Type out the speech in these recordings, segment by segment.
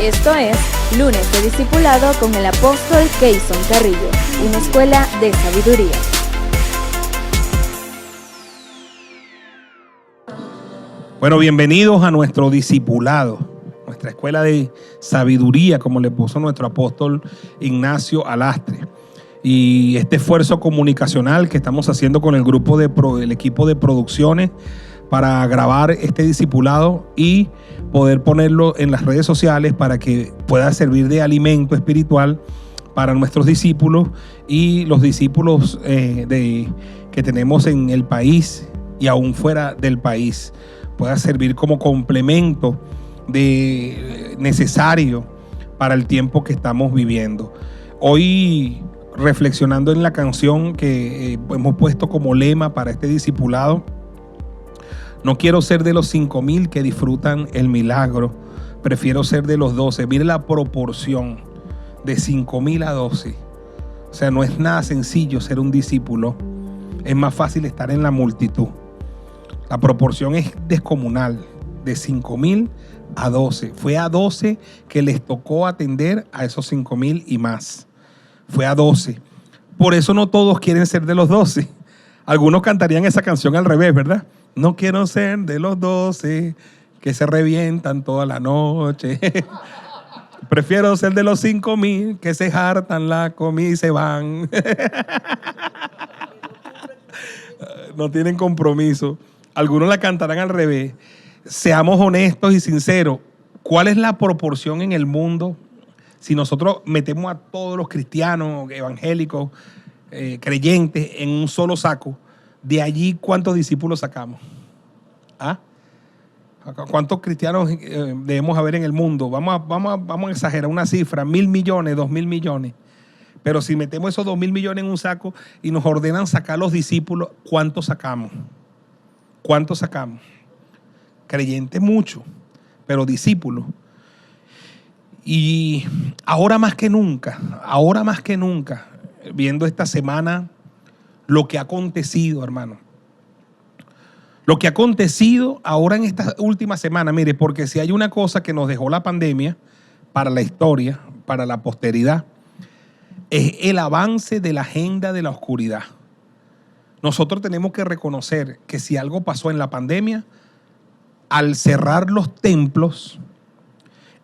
Esto es Lunes de Discipulado con el apóstol Keyson Carrillo, una escuela de sabiduría. Bueno, bienvenidos a nuestro discipulado, nuestra escuela de sabiduría, como le puso nuestro apóstol Ignacio Alastre. Y este esfuerzo comunicacional que estamos haciendo con el grupo el equipo de producciones para grabar este discipulado y poder ponerlo en las redes sociales para que pueda servir de alimento espiritual para nuestros discípulos y los discípulos que tenemos en el país y aún fuera del país. Pueda servir como complemento necesario para el tiempo que estamos viviendo. Hoy, reflexionando en la canción que hemos puesto como lema para este discipulado, no quiero ser de los 5,000 que disfrutan el milagro, prefiero ser de los 12. Mire la proporción de 5,000 a 12. O sea, no es nada sencillo ser un discípulo. Es más fácil estar en la multitud. La proporción es descomunal, de 5,000 a 12. Fue a 12 que les tocó atender a esos 5,000 y más. Fue a 12. Por eso no todos quieren ser de los 12. Algunos cantarían esa canción al revés, ¿verdad? No quiero ser de los 12 que se revientan toda la noche. Prefiero ser de los 5,000 que se hartan la comida y se van. No tienen compromiso. Algunos la cantarán al revés. Seamos honestos y sinceros. ¿Cuál es la proporción en el mundo? Si nosotros metemos a todos los cristianos, evangélicos, creyentes en un solo saco, de allí, ¿cuántos discípulos sacamos? ¿Ah? ¿Cuántos cristianos debemos haber en el mundo? Vamos a exagerar una cifra, 1,000 millones, 2,000 millones. Pero si metemos esos 2,000 millones en un saco y nos ordenan sacar los discípulos, ¿cuántos sacamos? ¿Cuántos sacamos? Creyentes mucho, pero discípulos. Y ahora más que nunca, viendo esta semana lo que ha acontecido, hermano. Lo que ha acontecido ahora en esta última semana, mire, porque si hay una cosa que nos dejó la pandemia para la historia, para la posteridad, es el avance de la agenda de la oscuridad. Nosotros tenemos que reconocer que si algo pasó en la pandemia, al cerrar los templos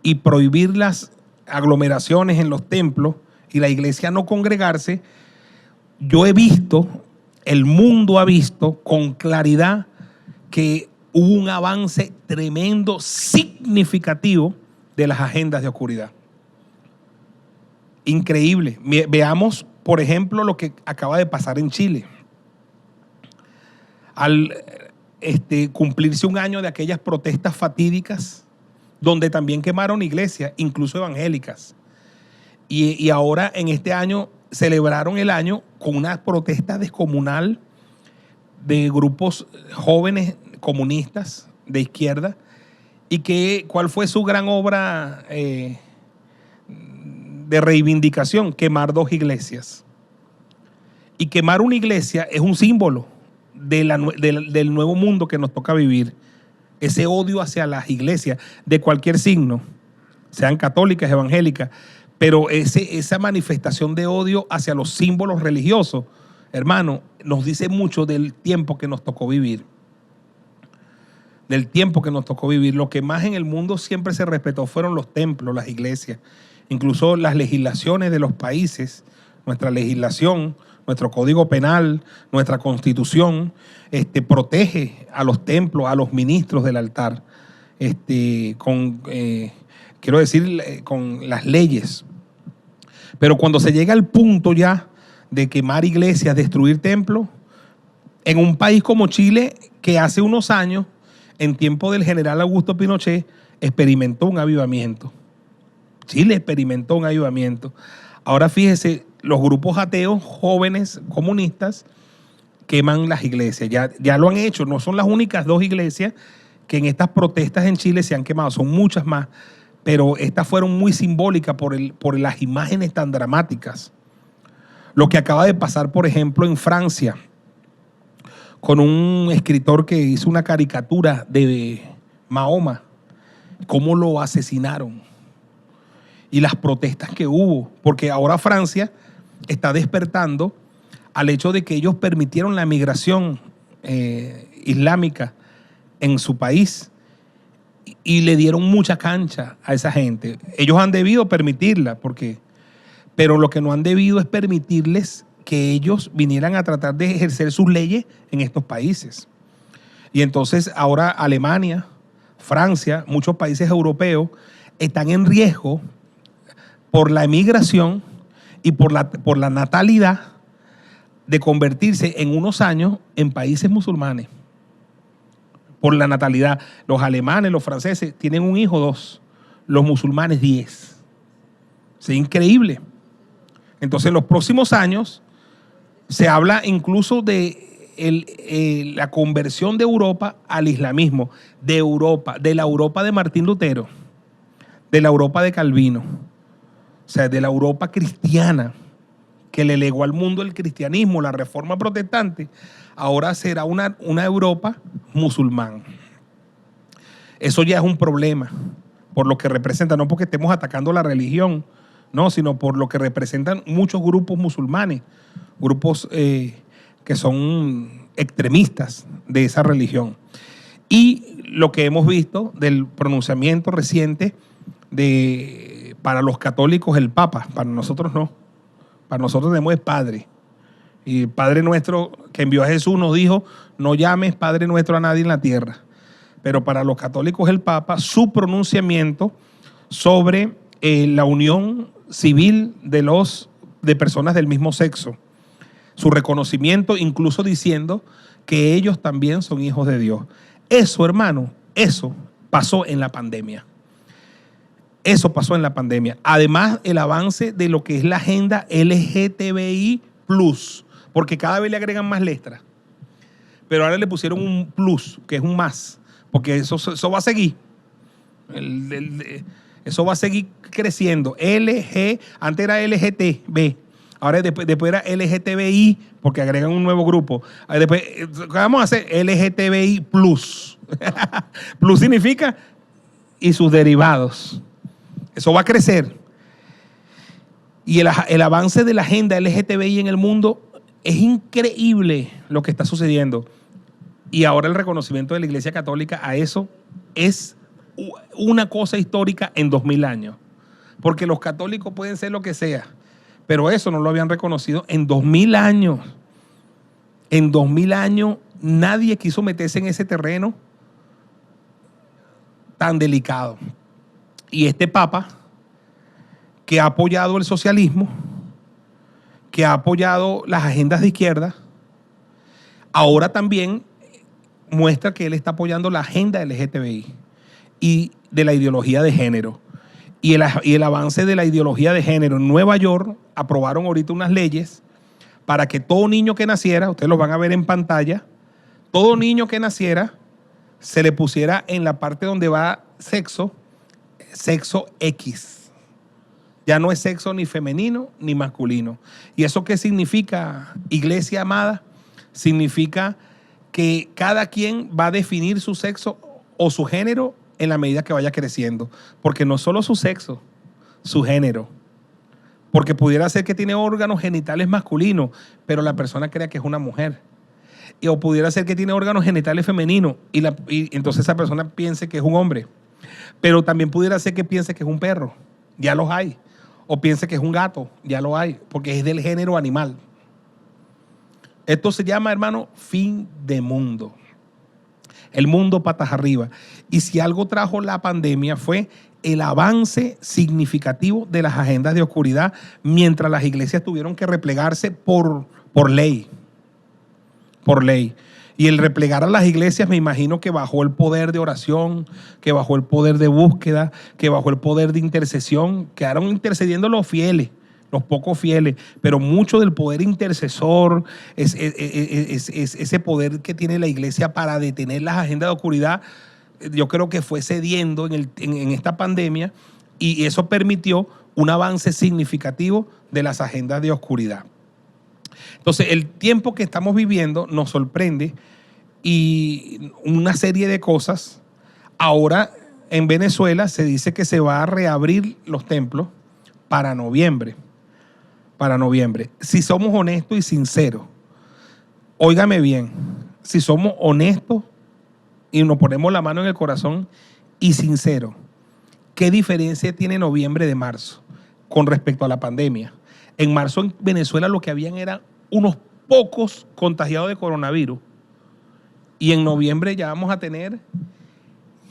y prohibir las aglomeraciones en los templos y la iglesia no congregarse, yo he visto, el mundo ha visto con claridad que hubo un avance tremendo, significativo de las agendas de oscuridad. Increíble. Veamos, por ejemplo, lo que acaba de pasar en Chile. Al cumplirse un año de aquellas protestas fatídicas, donde también quemaron iglesias, incluso evangélicas. Y ahora en este año celebraron el año con una protesta descomunal de grupos jóvenes comunistas de izquierda. ¿Y cuál fue su gran obra de reivindicación? Quemar 2 iglesias. Y quemar una iglesia es un símbolo del nuevo mundo que nos toca vivir. Ese odio hacia las iglesias de cualquier signo, sean católicas, evangélicas, pero esa manifestación de odio hacia los símbolos religiosos, hermano, nos dice mucho del tiempo que nos tocó vivir. Del tiempo que nos tocó vivir. Lo que más en el mundo siempre se respetó fueron los templos, las iglesias, incluso las legislaciones de los países, nuestra legislación, nuestro código penal, nuestra constitución, protege a los templos, a los ministros del altar, con las leyes. Pero cuando se llega al punto ya de quemar iglesias, destruir templos, en un país como Chile, que hace unos años, en tiempo del general Augusto Pinochet, experimentó un avivamiento. Chile experimentó un avivamiento. Ahora fíjese, los grupos ateos jóvenes comunistas queman las iglesias. Ya lo han hecho. No son las únicas 2 iglesias que en estas protestas en Chile se han quemado. Son muchas más. Pero estas fueron muy simbólicas por las imágenes tan dramáticas. Lo que acaba de pasar, por ejemplo, en Francia, con un escritor que hizo una caricatura de Mahoma, cómo lo asesinaron. y las protestas que hubo, porque ahora Francia está despertando al hecho de que ellos permitieron la migración islámica en su país y le dieron mucha cancha a esa gente. Ellos han debido permitirla, pero lo que no han debido es permitirles que ellos vinieran a tratar de ejercer sus leyes en estos países. Y entonces ahora Alemania, Francia, muchos países europeos están en riesgo por la emigración y por la natalidad de convertirse en unos años en países musulmanes. Por la natalidad. Los alemanes, los franceses tienen un hijo, 2. Los musulmanes, 10. Es increíble. Entonces, en los próximos años se habla incluso de la conversión de Europa al islamismo, de la Europa de Martín Lutero, de la Europa de Calvino, o sea, de la Europa cristiana que le legó al mundo el cristianismo, la reforma protestante. Ahora será una Europa musulmán. Eso ya es un problema por lo que representa, no porque estemos atacando la religión, no, sino por lo que representan muchos grupos musulmanes, grupos que son extremistas de esa religión. Y lo que hemos visto del pronunciamiento reciente para los católicos el Papa, para nosotros no, para nosotros tenemos el Padre. Y el Padre nuestro que envió a Jesús nos dijo, no llames Padre nuestro a nadie en la tierra. Pero para los católicos el Papa, su pronunciamiento sobre la unión civil de personas del mismo sexo, su reconocimiento, incluso diciendo que ellos también son hijos de Dios. Eso, hermano, eso pasó en la pandemia. Eso pasó en la pandemia. Además, el avance de lo que es la agenda LGTBI+, porque cada vez le agregan más letras. Pero ahora le pusieron un plus, que es un más, porque eso va a seguir. Eso va a seguir creciendo. Antes era LGTB, ahora después era LGTBI, porque agregan un nuevo grupo. Después, ¿qué vamos a hacer? LGTBI+. Plus significa y sus derivados. Eso va a crecer. Y el avance de la agenda LGTBI en el mundo es increíble lo que está sucediendo. Y ahora el reconocimiento de la Iglesia Católica a eso es una cosa histórica en 2000 años. Porque los católicos pueden ser lo que sea, pero eso no lo habían reconocido en 2000 años. En 2000 años nadie quiso meterse en ese terreno tan delicado. Y este Papa, que ha apoyado el socialismo, que ha apoyado las agendas de izquierda, ahora también muestra que él está apoyando la agenda LGTBI y de la ideología de género. Y el avance de la ideología de género. En Nueva York aprobaron ahorita unas leyes para que todo niño que naciera, ustedes lo van a ver en pantalla, todo niño que naciera se le pusiera en la parte donde va sexo X. Ya no es sexo ni femenino ni masculino. ¿Y eso qué significa, iglesia amada? Significa que cada quien va a definir su sexo o su género en la medida que vaya creciendo. Porque no solo su sexo, su género. Porque pudiera ser que tiene órganos genitales masculinos, pero la persona crea que es una mujer. O pudiera ser que tiene órganos genitales femeninos y entonces esa persona piense que es un hombre. Pero también pudiera ser que piense que es un perro. Ya los hay. O piense que es un gato. Ya lo hay. Porque es del género animal. Esto se llama, hermano, fin de mundo. El mundo patas arriba. Y si algo trajo la pandemia fue el avance significativo de las agendas de oscuridad mientras las iglesias tuvieron que replegarse por ley. Por ley. Y el replegar a las iglesias, me imagino que bajó el poder de oración, que bajó el poder de búsqueda, que bajó el poder de intercesión. Quedaron intercediendo los fieles, los pocos fieles, pero mucho del poder intercesor, ese poder que tiene la iglesia para detener las agendas de oscuridad, yo creo que fue cediendo en esta pandemia y eso permitió un avance significativo de las agendas de oscuridad. Entonces, el tiempo que estamos viviendo nos sorprende y una serie de cosas. Ahora, en Venezuela se dice que se va a reabrir los templos para noviembre. Para noviembre. Si somos honestos y sinceros, óigame bien, si somos honestos y nos ponemos la mano en el corazón y sinceros, ¿qué diferencia tiene noviembre de marzo con respecto a la pandemia? En marzo en Venezuela lo que habían eran unos pocos contagiados de coronavirus y en noviembre ya vamos a tener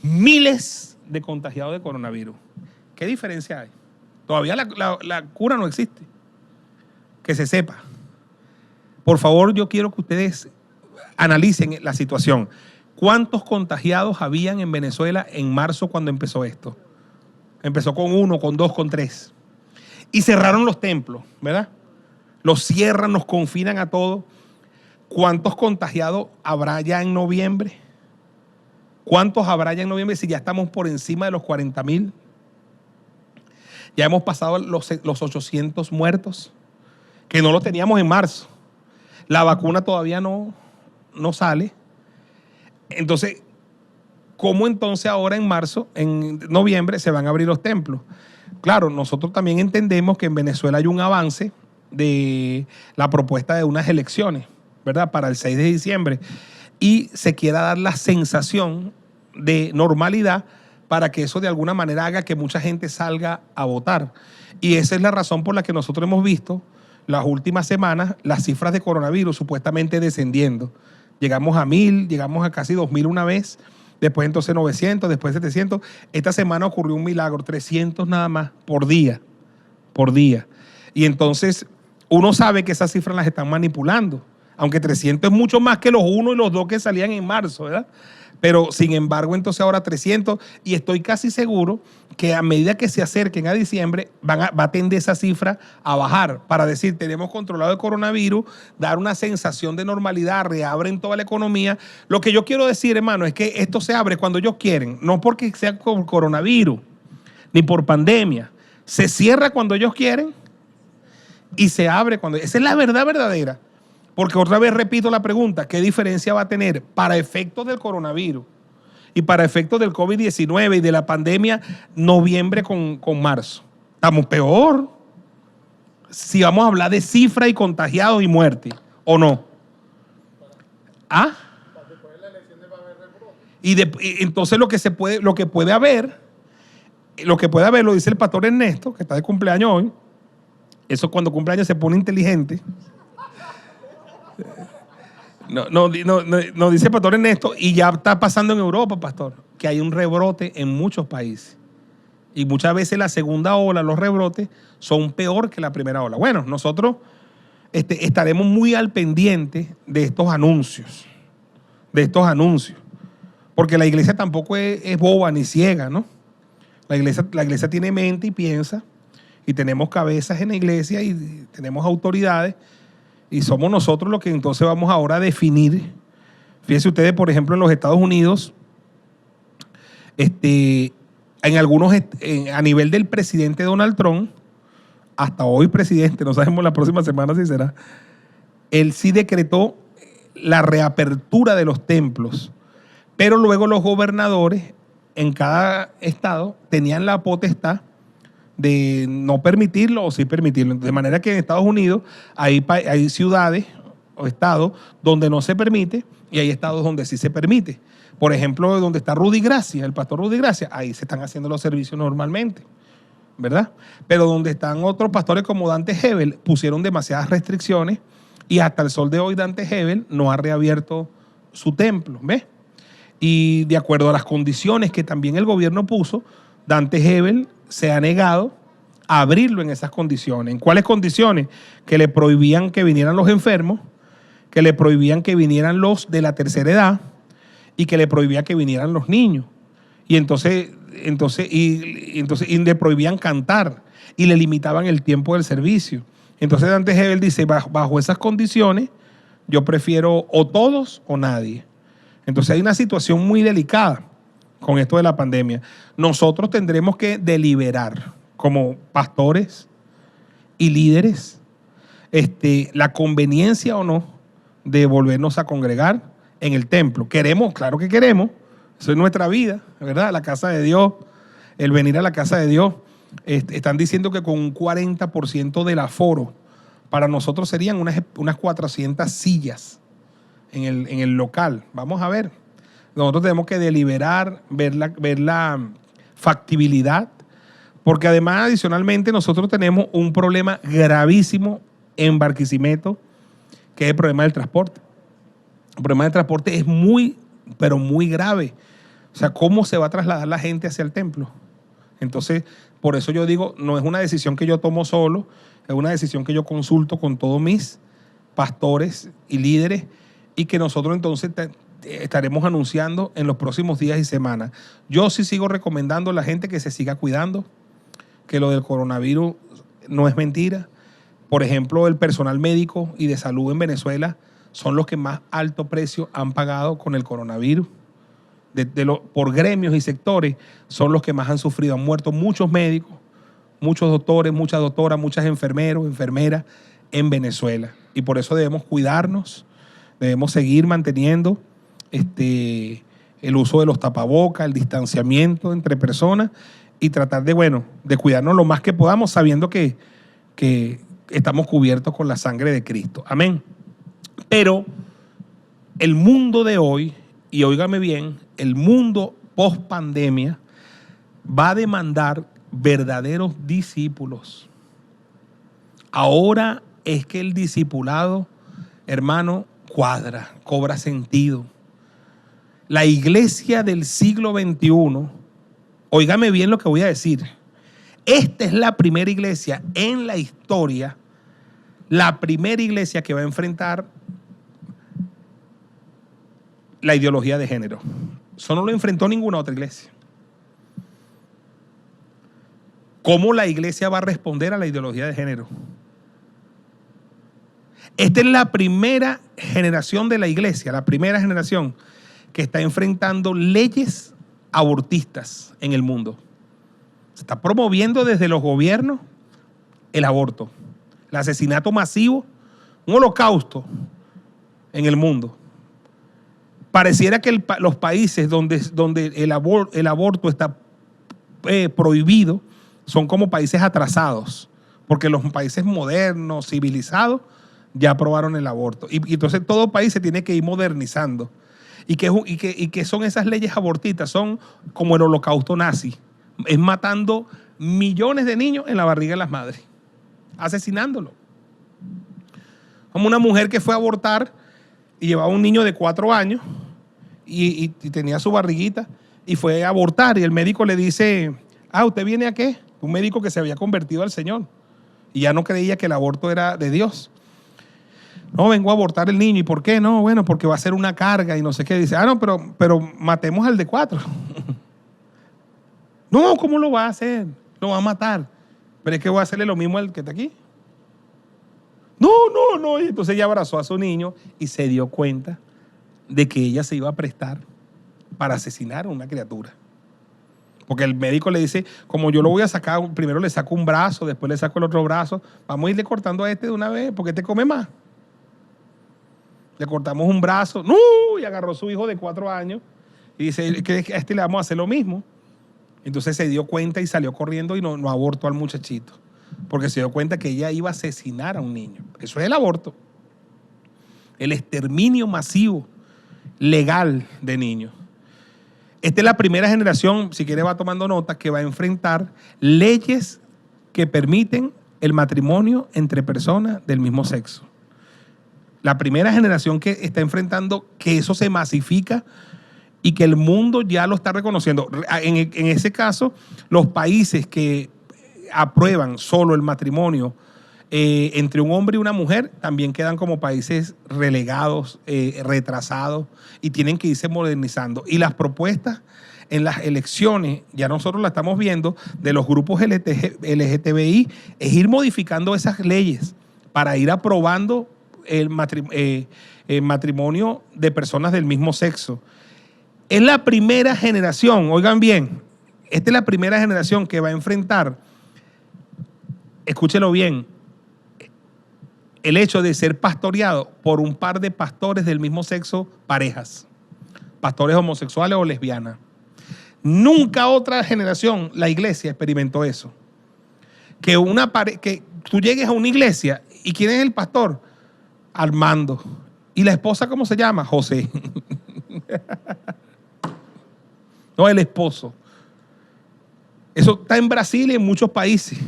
miles de contagiados de coronavirus. ¿Qué diferencia hay? Todavía la cura no existe. Que se sepa. Por favor, yo quiero que ustedes analicen la situación. ¿Cuántos contagiados habían en Venezuela en marzo cuando empezó esto? Empezó con 1, con 2, con 3. Y cerraron los templos, ¿verdad? Los cierran, nos confinan a todos. ¿Cuántos contagiados habrá ya en noviembre? ¿Cuántos habrá ya en noviembre si ya estamos por encima de los 40,000? Ya hemos pasado los 800 muertos, que no los teníamos en marzo. La vacuna todavía no sale. Entonces, ¿cómo entonces ahora en marzo, en noviembre, se van a abrir los templos? Claro, nosotros también entendemos que en Venezuela hay un avance de la propuesta de unas elecciones, ¿verdad? Para el 6 de diciembre. Y se quiera dar la sensación de normalidad para que eso de alguna manera haga que mucha gente salga a votar. Y esa es la razón por la que nosotros hemos visto las últimas semanas las cifras de coronavirus supuestamente descendiendo. Llegamos a 1,000, llegamos a casi 2,000 una vez, después entonces 900, después 700. Esta semana ocurrió un milagro, 300 nada más por día. Y entonces uno sabe que esas cifras las están manipulando, aunque 300 es mucho más que los 1 y los 2 que salían en marzo, ¿verdad? Pero sin embargo, entonces ahora 300, y estoy casi seguro que a medida que se acerquen a diciembre, va a tender esa cifra a bajar para decir, tenemos controlado el coronavirus, dar una sensación de normalidad, reabren toda la economía. Lo que yo quiero decir, hermano, es que esto se abre cuando ellos quieren, no porque sea por coronavirus, ni por pandemia. Se cierra cuando ellos quieren y se abre cuando... Esa es la verdad verdadera. Porque otra vez repito la pregunta, ¿qué diferencia va a tener para efectos del coronavirus y para efectos del COVID-19 y de la pandemia noviembre con marzo? Estamos peor si vamos a hablar de cifras y contagiados y muerte, ¿o no? ¿Ah? Y entonces lo que puede haber, lo dice el pastor Ernesto, que está de cumpleaños hoy, eso cuando cumpleaños se pone inteligente. No, dice el pastor Ernesto, y ya está pasando en Europa, pastor, que hay un rebrote en muchos países. Y muchas veces la segunda ola, los rebrotes, son peor que la primera ola. Bueno, nosotros estaremos muy al pendiente de estos anuncios. Porque la iglesia tampoco es boba ni ciega, ¿no? La iglesia tiene mente y piensa, y tenemos cabezas en la iglesia y tenemos autoridades. Y somos nosotros los que entonces vamos ahora a definir. Fíjense ustedes, por ejemplo, en los Estados Unidos, en algunos, a nivel del presidente Donald Trump, hasta hoy presidente, no sabemos la próxima semana si será, él sí decretó la reapertura de los templos, pero luego los gobernadores en cada estado tenían la potestad de no permitirlo o sí permitirlo. De manera que en Estados Unidos hay ciudades o estados donde no se permite y hay estados donde sí se permite. Por ejemplo, donde está Rudy Gracia, el pastor Rudy Gracia, ahí se están haciendo los servicios normalmente, ¿verdad? Pero donde están otros pastores como Dante Gebel, pusieron demasiadas restricciones y hasta el sol de hoy Dante Gebel no ha reabierto su templo, ¿ves? Y de acuerdo a las condiciones que también el gobierno puso, Dante Gebel se ha negado a abrirlo en esas condiciones. ¿En cuáles condiciones? Que le prohibían que vinieran los enfermos, que le prohibían que vinieran los de la tercera edad y que le prohibían que vinieran los niños. Y entonces le prohibían cantar y le limitaban el tiempo del servicio. Entonces Dante Gebel dice, bajo esas condiciones, yo prefiero o todos o nadie. Entonces hay una situación muy delicada con esto de la pandemia. Nosotros tendremos que deliberar como pastores y líderes la conveniencia o no de volvernos a congregar en el templo. Queremos, claro que queremos, eso es nuestra vida, ¿verdad? La casa de Dios, el venir a la casa de Dios. Están diciendo que con un 40% del aforo, para nosotros serían unas 400 sillas en el local. Vamos a ver. Nosotros tenemos que deliberar, ver la factibilidad, porque además, adicionalmente, nosotros tenemos un problema gravísimo en Barquisimeto, que es el problema del transporte. El problema del transporte es muy, pero muy grave. O sea, ¿cómo se va a trasladar la gente hacia el templo? Entonces, por eso yo digo, no es una decisión que yo tomo solo, es una decisión que yo consulto con todos mis pastores y líderes, y que nosotros entonces estaremos anunciando en los próximos días y semanas. Yo sí sigo recomendando a la gente que se siga cuidando, que lo del coronavirus no es mentira. Por ejemplo, el personal médico y de salud en Venezuela son los que más alto precio han pagado con el coronavirus. Por gremios y sectores son los que más han sufrido. Han muerto muchos médicos, muchos doctores, muchas doctoras, muchas enfermeros, enfermeras en Venezuela. Y por eso debemos cuidarnos, debemos seguir manteniendo el uso de los tapabocas, el distanciamiento entre personas y tratar de cuidarnos lo más que podamos, sabiendo que estamos cubiertos con la sangre de Cristo. Amén. Pero el mundo de hoy, y óigame bien, el mundo post pandemia va a demandar verdaderos discípulos. Ahora es que el discipulado, hermano, cuadra, cobra sentido. La iglesia del siglo XXI, óigame bien lo que voy a decir, esta es la primera iglesia en la historia, la primera iglesia que va a enfrentar la ideología de género. Eso no lo enfrentó ninguna otra iglesia. ¿Cómo la iglesia va a responder a la ideología de género? Esta es la primera generación de la iglesia, la primera generación que está enfrentando leyes abortistas en el mundo. Se está promoviendo desde los gobiernos el aborto, el asesinato masivo, un holocausto en el mundo. Pareciera que los países donde el aborto está prohibido son como países atrasados, porque los países modernos, civilizados, ya aprobaron el aborto. Y entonces todo país se tiene que ir modernizando. ¿Y qué son esas leyes abortistas? Son como el holocausto nazi. Es matando millones de niños en la barriga de las madres, asesinándolos. Como una mujer que fue a abortar y llevaba un niño de 4 años y tenía su barriguita y fue a abortar, y el médico le dice: ¿usted viene a qué? Un médico que se había convertido al Señor y ya no creía que el aborto era de Dios. No, vengo a abortar el niño. ¿Y por qué? No, bueno, porque va a ser una carga y no sé qué. Dice: no, pero matemos al de 4. No, ¿cómo lo va a hacer? Lo va a matar. Pero es que voy a hacerle lo mismo al que está aquí. No. Y entonces ella abrazó a su niño y se dio cuenta de que ella se iba a prestar para asesinar a una criatura. Porque el médico le dice: como yo lo voy a sacar, primero le saco un brazo, después le saco el otro brazo, vamos a irle cortando a este de una vez, porque este come más. Le cortamos un brazo, ¡no! Y agarró a su hijo de 4 años y dice que a este le vamos a hacer lo mismo. Entonces se dio cuenta y salió corriendo y no abortó al muchachito, porque se dio cuenta que ella iba a asesinar a un niño. Eso es el aborto, el exterminio masivo legal de niños. Esta es la primera generación, si quiere va tomando nota, que va a enfrentar leyes que permiten el matrimonio entre personas del mismo sexo. La primera generación que está enfrentando que eso se masifica y que el mundo ya lo está reconociendo. En ese caso, los países que aprueban solo el matrimonio entre un hombre y una mujer también quedan como países relegados, retrasados, y tienen que irse modernizando. Y las propuestas en las elecciones, ya nosotros la estamos viendo, de los grupos LGTBI, es ir modificando esas leyes para ir aprobando el matrimonio de personas del mismo sexo. Es la primera generación, oigan bien, esta es la primera generación que va a enfrentar, escúchelo bien, el hecho de ser pastoreado por un par de pastores del mismo sexo, parejas, pastores homosexuales o lesbianas. Nunca otra generación, la iglesia, experimentó eso. que tú llegues a una iglesia y ¿quién es el pastor? Armando. ¿Y la esposa cómo se llama? José. No, el esposo. Eso está en Brasil y en muchos países.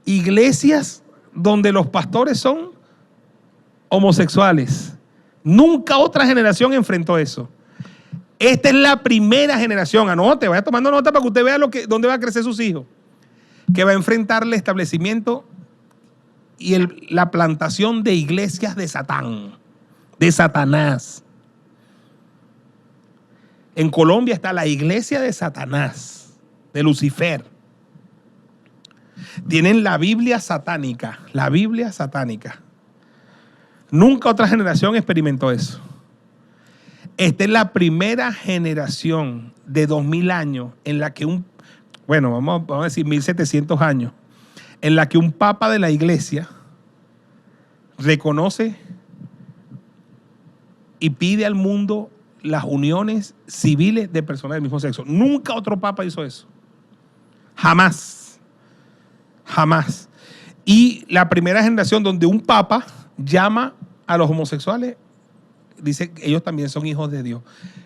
Iglesias donde los pastores son homosexuales. Nunca otra generación enfrentó eso. Esta es la primera generación. Anote, vaya tomando nota para que usted vea dónde va a crecer sus hijos. Que va a enfrentar el establecimiento y la plantación de iglesias de Satán, de Satanás. En Colombia está la iglesia de Satanás, de Lucifer. Tienen la Biblia satánica, la Biblia satánica. Nunca otra generación experimentó eso. Esta es la primera generación de 2000 años en la que vamos a decir 1700 años, en la que un papa de la iglesia reconoce y pide al mundo las uniones civiles de personas del mismo sexo. Nunca otro papa hizo eso. Jamás. Jamás. Y la primera generación donde un papa llama a los homosexuales, dice que ellos también son hijos de Dios.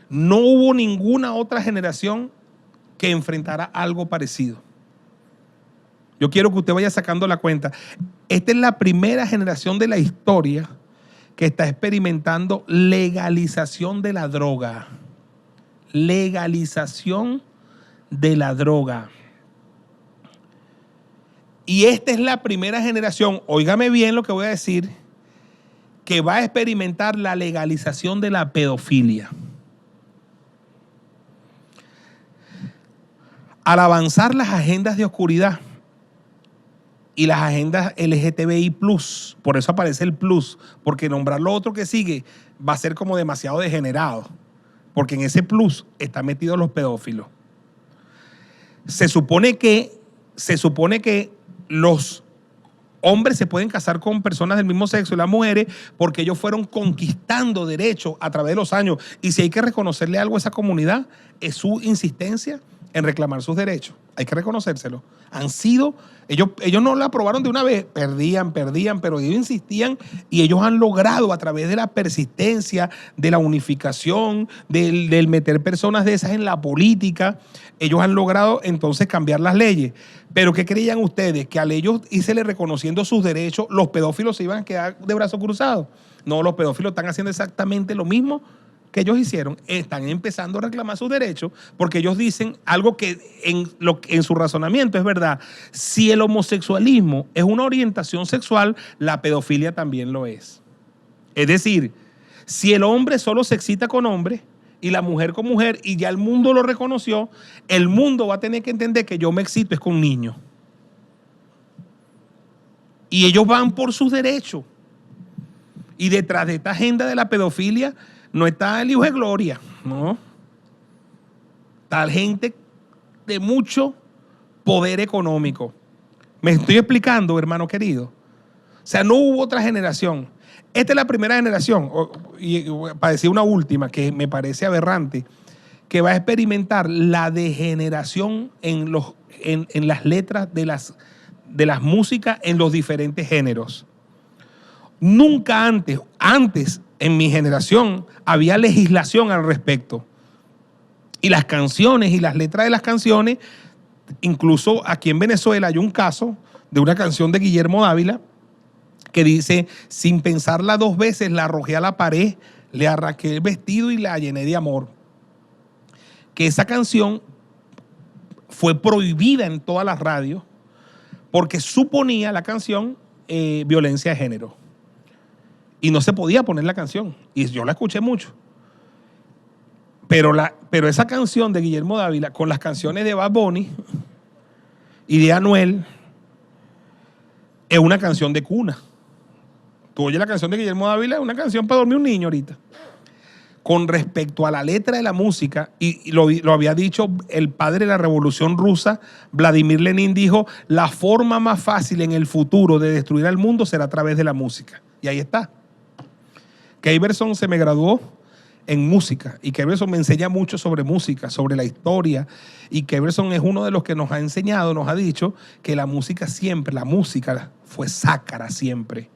No hubo ninguna otra generación que enfrentara algo parecido. Yo quiero que usted vaya sacando la cuenta. Esta es la primera generación de la historia que está experimentando legalización de la droga. Legalización de la droga. Y esta es la primera generación, óigame bien lo que voy a decir, que va a experimentar la legalización de la pedofilia. Al avanzar las agendas de oscuridad y las agendas LGTBI+, por eso aparece el plus, porque nombrar lo otro que sigue va a ser como demasiado degenerado, porque en ese plus están metidos los pedófilos. Se supone que los hombres se pueden casar con personas del mismo sexo y las mujeres porque ellos fueron conquistando derechos a través de los años. Y si hay que reconocerle algo a esa comunidad, es su insistencia en reclamar sus derechos. Hay que reconocérselo. Ellos no la aprobaron de una vez, perdían, pero ellos insistían y ellos han logrado a través de la persistencia, de la unificación, del meter personas de esas en la política, ellos han logrado entonces cambiar las leyes. Pero ¿qué creían ustedes? Que al ellos irse reconociendo sus derechos, los pedófilos se iban a quedar de brazos cruzados. No, los pedófilos están haciendo exactamente lo mismo que ellos hicieron, están empezando a reclamar sus derechos porque ellos dicen algo que en su razonamiento es verdad. Si el homosexualismo es una orientación sexual, la pedofilia también lo es. Es decir, si el hombre solo se excita con hombres y la mujer con mujer y ya el mundo lo reconoció, el mundo va a tener que entender que yo me excito es con niños. Y ellos van por sus derechos. Y detrás de esta agenda de la pedofilia no está el hijo de Gloria, no. Está gente de mucho poder económico. ¿Me estoy explicando, hermano querido? O sea, no hubo otra generación. Esta es la primera generación, y para decir una última, que me parece aberrante, que va a experimentar la degeneración en las letras de las músicas en los diferentes géneros. Nunca antes en mi generación había legislación al respecto. Y las canciones y las letras de las canciones, incluso aquí en Venezuela hay un caso de una canción de Guillermo Dávila que dice: sin pensarla dos veces la arrojé a la pared, le arranqué el vestido y la llené de amor. Que esa canción fue prohibida en todas las radios porque suponía la canción violencia de género. Y no se podía poner la canción. Y yo la escuché mucho. Pero esa canción de Guillermo Dávila con las canciones de Bad Bunny y de Anuel es una canción de cuna. Tú oyes la canción de Guillermo Dávila, es una canción para dormir un niño ahorita. Con respecto a la letra de la música, y lo había dicho el padre de la Revolución Rusa, Vladimir Lenin, dijo: la forma más fácil en el futuro de destruir al mundo será a través de la música. Y ahí está. Que Iverson se me graduó en música, y que Everson me enseña mucho sobre música, sobre la historia, y que Everson es uno de los que nos ha enseñado, nos ha dicho que la música siempre, la música fue sacra siempre,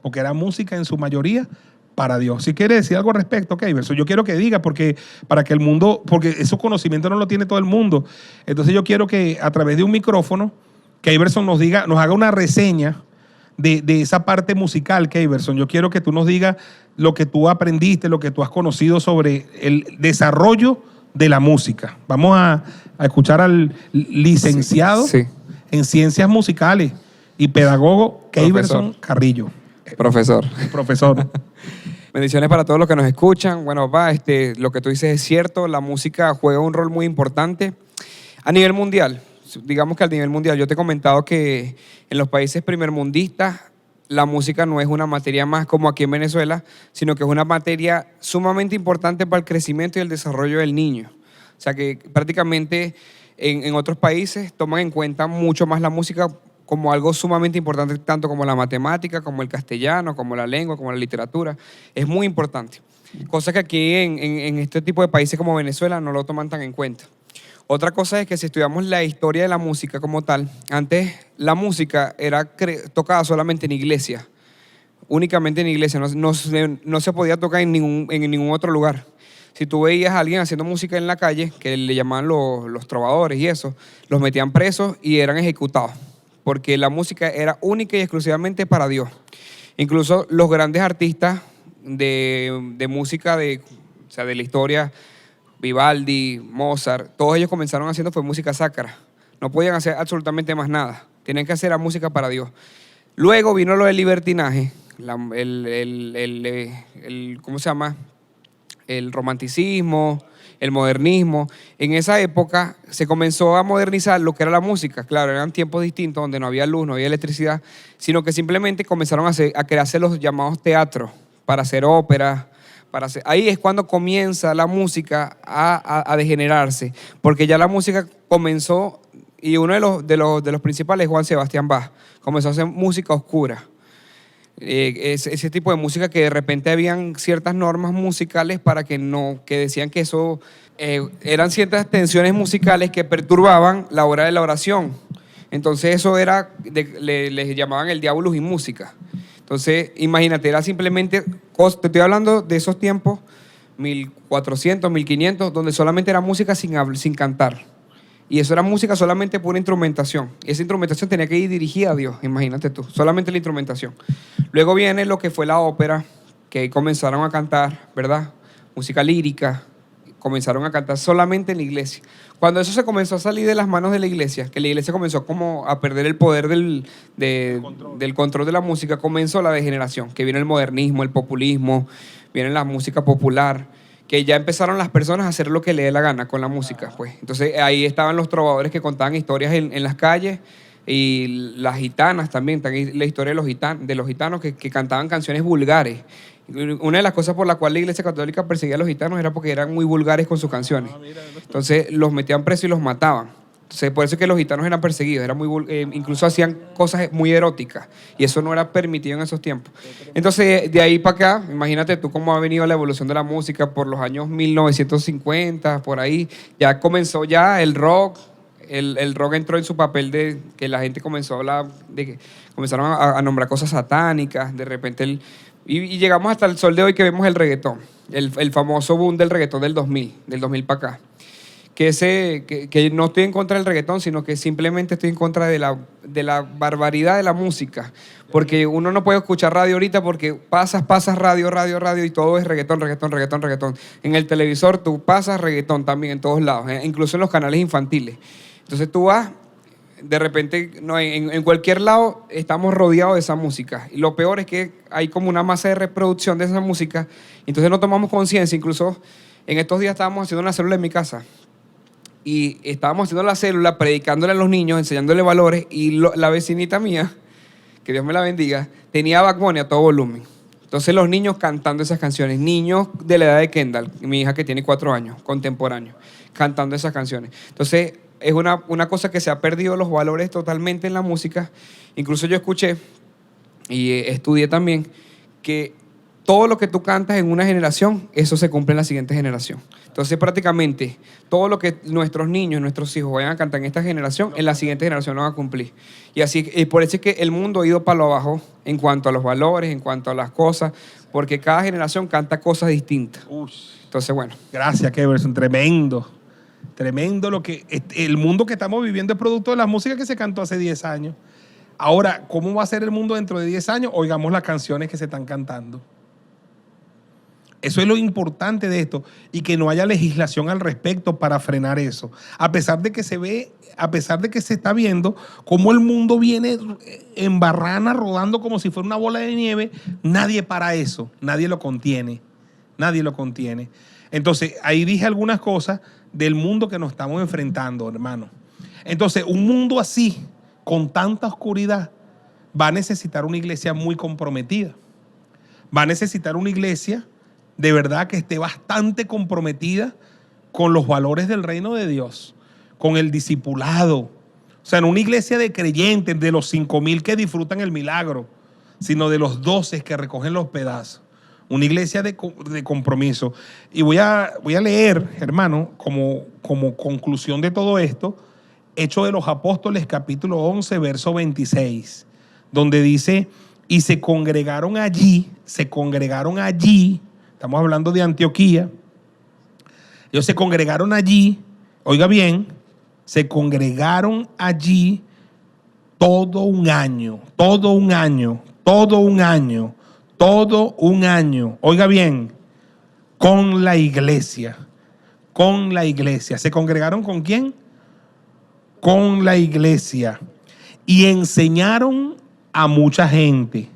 porque era música en su mayoría para Dios. Si quiere decir algo al respecto, ok, Everson, yo quiero que diga, porque para que el mundo, porque esos conocimientos no lo tiene todo el mundo, entonces yo quiero que a través de un micrófono, que Everson nos diga, nos haga una reseña de esa parte musical, Keyverson. Yo quiero que tú nos digas lo que tú aprendiste, lo que tú has conocido sobre el desarrollo de la música. Vamos a escuchar al licenciado en Ciencias Musicales y pedagogo Keyverson Carrillo. Profesor. Profesor. Bendiciones para todos los que nos escuchan. Bueno, lo que tú dices es cierto, la música juega un rol muy importante a nivel mundial. Digamos que a nivel mundial, yo te he comentado que en los países primermundistas la música no es una materia más como aquí en Venezuela, sino que es una materia sumamente importante para el crecimiento y el desarrollo del niño. O sea que prácticamente en otros países toman en cuenta mucho más la música como algo sumamente importante, tanto como la matemática, como el castellano, como la lengua, como la literatura. Es muy importante. Cosa que aquí en este tipo de países como Venezuela no lo toman tan en cuenta. Otra cosa es que si estudiamos la historia de la música como tal, antes la música era tocada solamente en iglesia, únicamente en iglesia, no se podía tocar en ningún otro lugar. Si tú veías a alguien haciendo música en la calle, que le llamaban los trovadores y eso, los metían presos y eran ejecutados, porque la música era única y exclusivamente para Dios. Incluso los grandes artistas de música de la historia, Vivaldi, Mozart, todos ellos comenzaron haciendo fue música sacra. No podían hacer absolutamente más nada. Tenían que hacer la música para Dios. Luego vino lo del libertinaje, ¿cómo se llama? El romanticismo, el modernismo. En esa época se comenzó a modernizar lo que era la música. Claro, eran tiempos distintos donde no había luz, no había electricidad, sino que simplemente comenzaron a crearse los llamados teatros para hacer óperas. Ahí es cuando comienza la música a degenerarse, porque ya la música comenzó, y uno de los principales es Juan Sebastián Bach, comenzó a hacer música oscura. Ese tipo de música que de repente habían ciertas normas musicales que decían que eso eran ciertas tensiones musicales que perturbaban la hora de la oración. Entonces eso era, les llamaban el diabolus y música. Entonces, imagínate, era simplemente, te estoy hablando de esos tiempos, 1400, 1500, donde solamente era música sin cantar. Y eso era música solamente pura instrumentación. Esa instrumentación tenía que ir dirigida a Dios, imagínate tú, solamente la instrumentación. Luego viene lo que fue la ópera, que comenzaron a cantar, ¿verdad? Música lírica, comenzaron a cantar solamente en la iglesia. Cuando eso se comenzó a salir de las manos de la iglesia, que la iglesia comenzó como a perder el poder del control de la música, comenzó la degeneración, que viene el modernismo, el populismo, viene la música popular, que ya empezaron las personas a hacer lo que le dé la gana con la música, pues. Entonces ahí estaban los trovadores que contaban historias en las calles, y las gitanas también la historia de los gitanos que cantaban canciones vulgares. Una de las cosas por la cual la Iglesia Católica perseguía a los gitanos era porque eran muy vulgares con sus canciones. Entonces los metían presos y los mataban. Entonces por eso es que los gitanos eran perseguidos, incluso hacían cosas muy eróticas, y eso no era permitido en esos tiempos. Entonces de ahí para acá, imagínate tú cómo ha venido la evolución de la música por los años 1950, por ahí. Ya comenzó el rock. El rock entró en su papel de que la gente comenzó a hablar, de que comenzaron a nombrar cosas satánicas, de repente y llegamos hasta el sol de hoy que vemos el reggaetón, el famoso boom del reggaetón del 2000 para acá. Que no estoy en contra del reggaetón, sino que simplemente estoy en contra de la barbaridad de la música. Porque uno no puede escuchar radio ahorita porque pasas radio y todo es reggaetón. En el televisor tú pasas reggaetón también en todos lados, incluso en los canales infantiles. Entonces tú vas, de repente, en cualquier lado estamos rodeados de esa música. Y lo peor es que hay como una masa de reproducción de esa música, entonces no tomamos conciencia. Incluso en estos días estábamos haciendo una célula en mi casa. Y estábamos haciendo la célula, predicándole a los niños, enseñándole valores, y la vecinita mía, que Dios me la bendiga, tenía Bad Bunny a todo volumen. Entonces los niños cantando esas canciones, niños de la edad de Kendall, mi hija que tiene 4 años, contemporáneo, cantando esas canciones. Entonces es una cosa que se ha perdido los valores totalmente en la música. Incluso yo escuché y estudié también que todo lo que tú cantas en una generación, eso se cumple en la siguiente generación. Entonces, prácticamente, todo lo que nuestros niños, nuestros hijos vayan a cantar en esta generación, en la siguiente generación lo van a cumplir. Y así, y por eso es que el mundo ha ido para lo abajo en cuanto a los valores, en cuanto a las cosas, porque cada generación canta cosas distintas. Entonces, bueno. Gracias, Keverson. Tremendo. Tremendo lo que... El mundo que estamos viviendo es producto de la música que se cantó hace 10 años. Ahora, ¿cómo va a ser el mundo dentro de 10 años? Oigamos las canciones que se están cantando. Eso es lo importante de esto, y que no haya legislación al respecto para frenar eso. A pesar de que se está viendo cómo el mundo viene en barrana rodando como si fuera una bola de nieve, nadie para eso, nadie lo contiene. Entonces, ahí dije algunas cosas del mundo que nos estamos enfrentando, hermano. Entonces, un mundo así, con tanta oscuridad, va a necesitar una iglesia muy comprometida. Va a necesitar una iglesia de verdad que esté bastante comprometida con los valores del reino de Dios, con el discipulado. O sea, en una iglesia de creyentes, de los 5,000 que disfrutan el milagro, sino de los 12 que recogen los pedazos. Una iglesia de compromiso. Y voy a leer, hermano, como conclusión de todo esto, Hechos de los Apóstoles, capítulo 11, verso 26, donde dice, y se congregaron allí, estamos hablando de Antioquía, ellos se congregaron allí, oiga bien, se congregaron allí todo un año, oiga bien, con la iglesia. ¿Se congregaron con quién? Con la iglesia. Y enseñaron a mucha gente.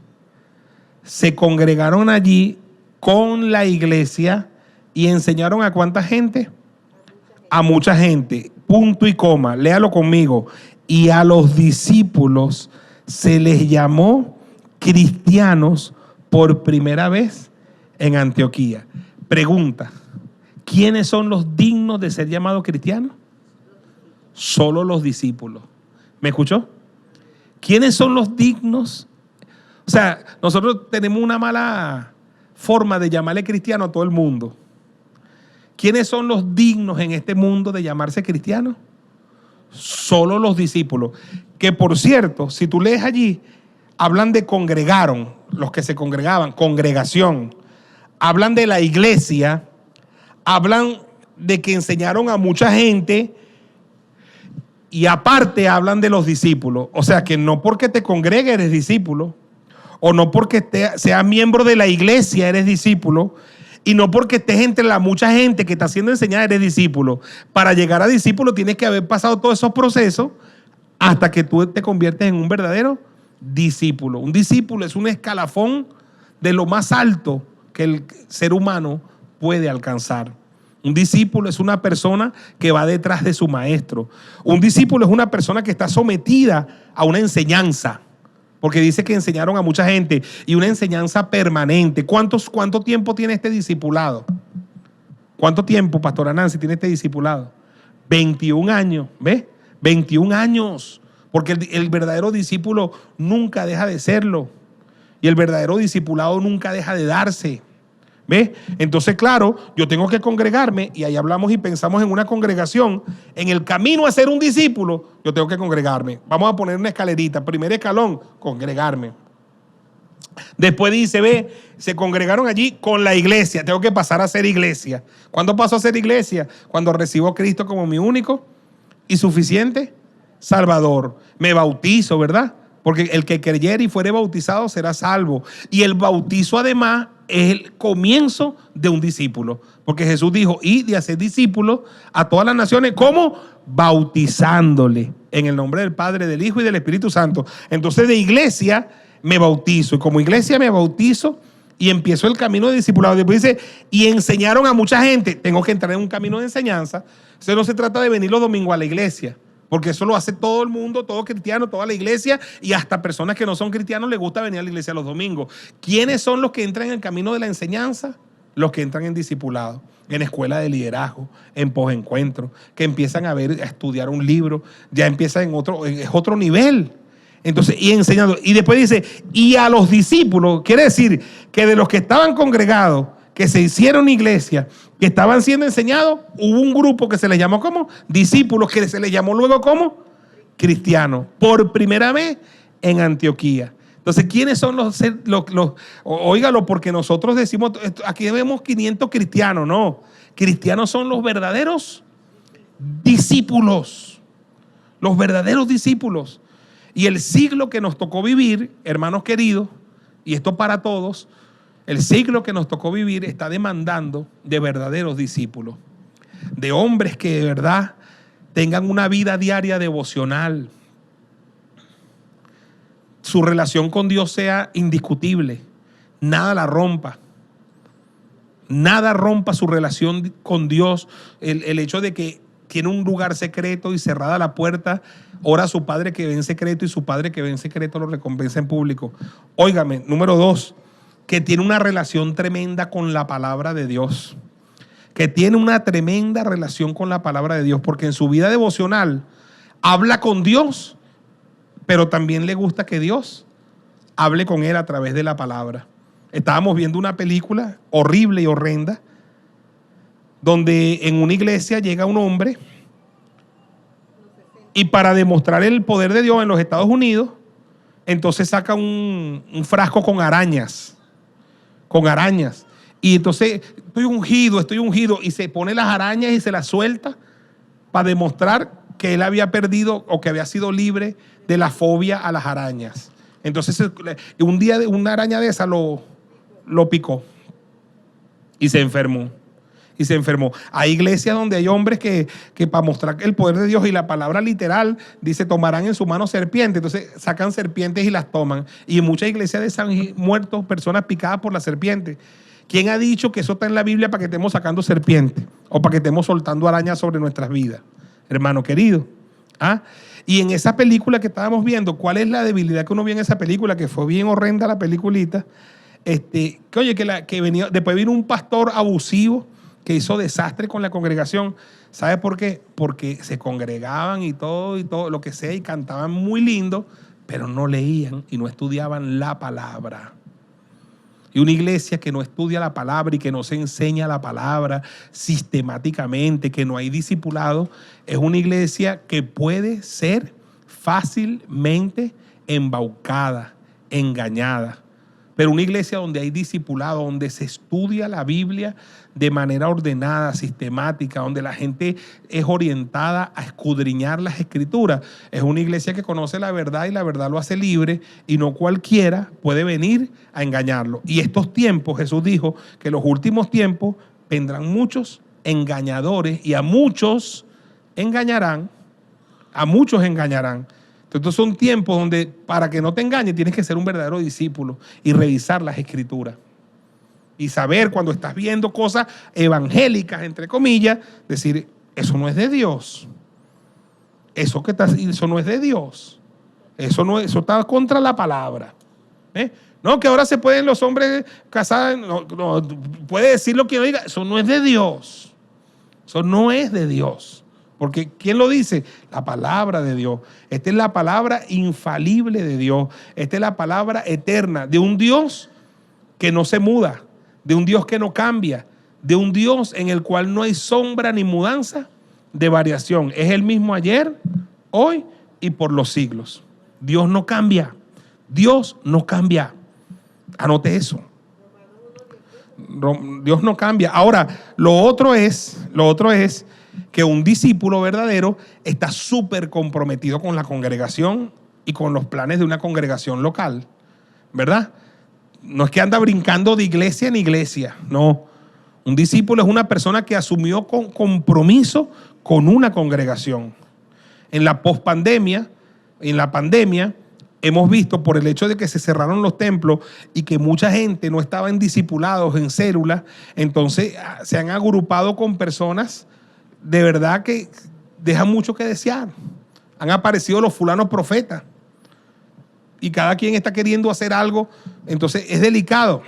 Se congregaron allí con la iglesia y enseñaron a ¿cuánta gente? A mucha gente. Punto y coma. Léalo conmigo. Y a los discípulos se les llamó cristianos por primera vez en Antioquía. Pregunta: ¿quiénes son los dignos de ser llamados cristianos? Solo los discípulos. ¿Me escuchó? ¿Quiénes son los dignos? O sea, nosotros tenemos una mala forma de llamarle cristiano a todo el mundo. ¿Quiénes son los dignos en este mundo de llamarse cristianos? Solo los discípulos. Que por cierto, si tú lees allí, hablan de congregaron, los que se congregaban, congregación. Hablan de la iglesia, hablan de que enseñaron a mucha gente y aparte hablan de los discípulos. O sea que no porque te congregues eres discípulo, o no porque seas miembro de la iglesia eres discípulo, y no porque estés entre la mucha gente que está siendo enseñada eres discípulo. Para llegar a discípulo tienes que haber pasado todos esos procesos hasta que tú te conviertes en un verdadero discípulo. Un discípulo es un escalafón de lo más alto que el ser humano puede alcanzar. Un discípulo es una persona que va detrás de su maestro. Un discípulo es una persona que está sometida a una enseñanza, porque dice que enseñaron a mucha gente, y una enseñanza permanente. ¿Cuánto tiempo tiene este discipulado? ¿Cuánto tiempo, Pastora Nancy, tiene este discipulado? 21 años, ¿ves? 21 años, porque el verdadero discípulo nunca deja de serlo, y el verdadero discipulado nunca deja de darse. ¿Ves? Entonces, claro, yo tengo que congregarme, y ahí hablamos y pensamos en una congregación. En el camino a ser un discípulo, yo tengo que congregarme. Vamos a poner una escalerita. Primer escalón, congregarme. Después dice, ve, se congregaron allí con la iglesia. Tengo que pasar a ser iglesia. ¿Cuándo paso a ser iglesia? Cuando recibo a Cristo como mi único y suficiente Salvador. Me bautizo, ¿verdad? Porque el que creyere y fuere bautizado será salvo. Y el bautizo además es el comienzo de un discípulo. Porque Jesús dijo, id y haced discípulos a todas las naciones. ¿Cómo? Bautizándole en el nombre del Padre, del Hijo y del Espíritu Santo. Entonces de iglesia me bautizo. Y como iglesia me bautizo y empiezo el camino de discipulado. Después dice, y enseñaron a mucha gente. Tengo que entrar en un camino de enseñanza. Entonces no se trata de venir los domingos a la iglesia, porque eso lo hace todo el mundo, todo cristiano, toda la iglesia, y hasta personas que no son cristianos les gusta venir a la iglesia los domingos. ¿Quiénes son los que entran en el camino de la enseñanza? Los que entran en discipulado, en escuela de liderazgo, en posencuentro, que empiezan a estudiar un libro, ya empiezan es otro nivel. Entonces, y enseñando. Y después dice, y a los discípulos, quiere decir que de los que estaban congregados, que se hicieron iglesia, que estaban siendo enseñados, hubo un grupo que se les llamó como discípulos, que se les llamó luego como cristianos, por primera vez en Antioquía. Entonces, ¿quiénes son los óigalo, porque nosotros decimos, aquí vemos 500 cristianos, no. Cristianos son los verdaderos discípulos. Los verdaderos discípulos. Y el siglo que nos tocó vivir, hermanos queridos, y esto para todos, el siglo que nos tocó vivir está demandando de verdaderos discípulos. De hombres que de verdad tengan una vida diaria devocional. Su relación con Dios sea indiscutible. Nada la rompa. Nada rompa su relación con Dios. El hecho de que tiene un lugar secreto y cerrada la puerta, ora a su padre que ve en secreto y su padre que ve en secreto lo recompensa en público. Óigame, número 2, que tiene una relación tremenda con la palabra de Dios. Que tiene una tremenda relación con la palabra de Dios, porque en su vida devocional habla con Dios, pero también le gusta que Dios hable con él a través de la palabra. Estábamos viendo una película horrible y horrenda, donde en una iglesia llega un hombre y para demostrar el poder de Dios en los Estados Unidos, entonces saca un frasco con arañas. Y entonces, estoy ungido, y se pone las arañas y se las suelta para demostrar que él había perdido o que había sido libre de la fobia a las arañas. Entonces, un día una araña de esa lo picó y se enfermó. Hay iglesias donde hay hombres que para mostrar el poder de Dios y la palabra literal dice tomarán en su mano serpientes, entonces sacan serpientes y las toman. Y en muchas iglesias han muerto personas picadas por la serpiente. ¿Quién ha dicho que eso está en la Biblia para que estemos sacando serpientes o para que estemos soltando arañas sobre nuestras vidas? Hermano querido. Y en esa película que estábamos viendo, ¿cuál es la debilidad que uno vio en esa película? Que fue bien horrenda la peliculita. Que venía, después vino un pastor abusivo que hizo desastre con la congregación. ¿Sabe por qué? Porque se congregaban y todo lo que sea y cantaban muy lindo, pero no leían y no estudiaban la palabra. Y una iglesia que no estudia la palabra y que no se enseña la palabra sistemáticamente, que no hay discipulado, es una iglesia que puede ser fácilmente embaucada, engañada. Pero una iglesia donde hay discipulado, donde se estudia la Biblia de manera ordenada, sistemática, donde la gente es orientada a escudriñar las Escrituras, es una iglesia que conoce la verdad y la verdad lo hace libre y no cualquiera puede venir a engañarlo. Y estos tiempos, Jesús dijo que los últimos tiempos vendrán muchos engañadores y a muchos engañarán. Entonces son tiempos donde para que no te engañes tienes que ser un verdadero discípulo y revisar las Escrituras. Y saber cuando estás viendo cosas evangélicas, entre comillas, decir, eso no es de Dios. Eso no es de Dios. Eso está contra la palabra. No, que ahora se pueden los hombres casar. No, puede decir lo que diga. Eso no es de Dios. Eso no es de Dios. Porque ¿quién lo dice? La palabra de Dios. Esta es la palabra infalible de Dios. Esta es la palabra eterna de un Dios que no se muda, de un Dios que no cambia, de un Dios en el cual no hay sombra ni mudanza de variación. Es el mismo ayer, hoy y por los siglos. Dios no cambia. Dios no cambia. Anote eso. Dios no cambia. Ahora, lo otro es que un discípulo verdadero está súper comprometido con la congregación y con los planes de una congregación local, ¿verdad? No es que anda brincando de iglesia en iglesia, no. Un discípulo es una persona que asumió compromiso con una congregación. En la pospandemia, en la pandemia, hemos visto por el hecho de que se cerraron los templos y que mucha gente no estaba en discipulados, en células, entonces se han agrupado con personas de verdad que dejan mucho que desear. Han aparecido los fulanos profetas y cada quien está queriendo hacer algo, entonces es delicado.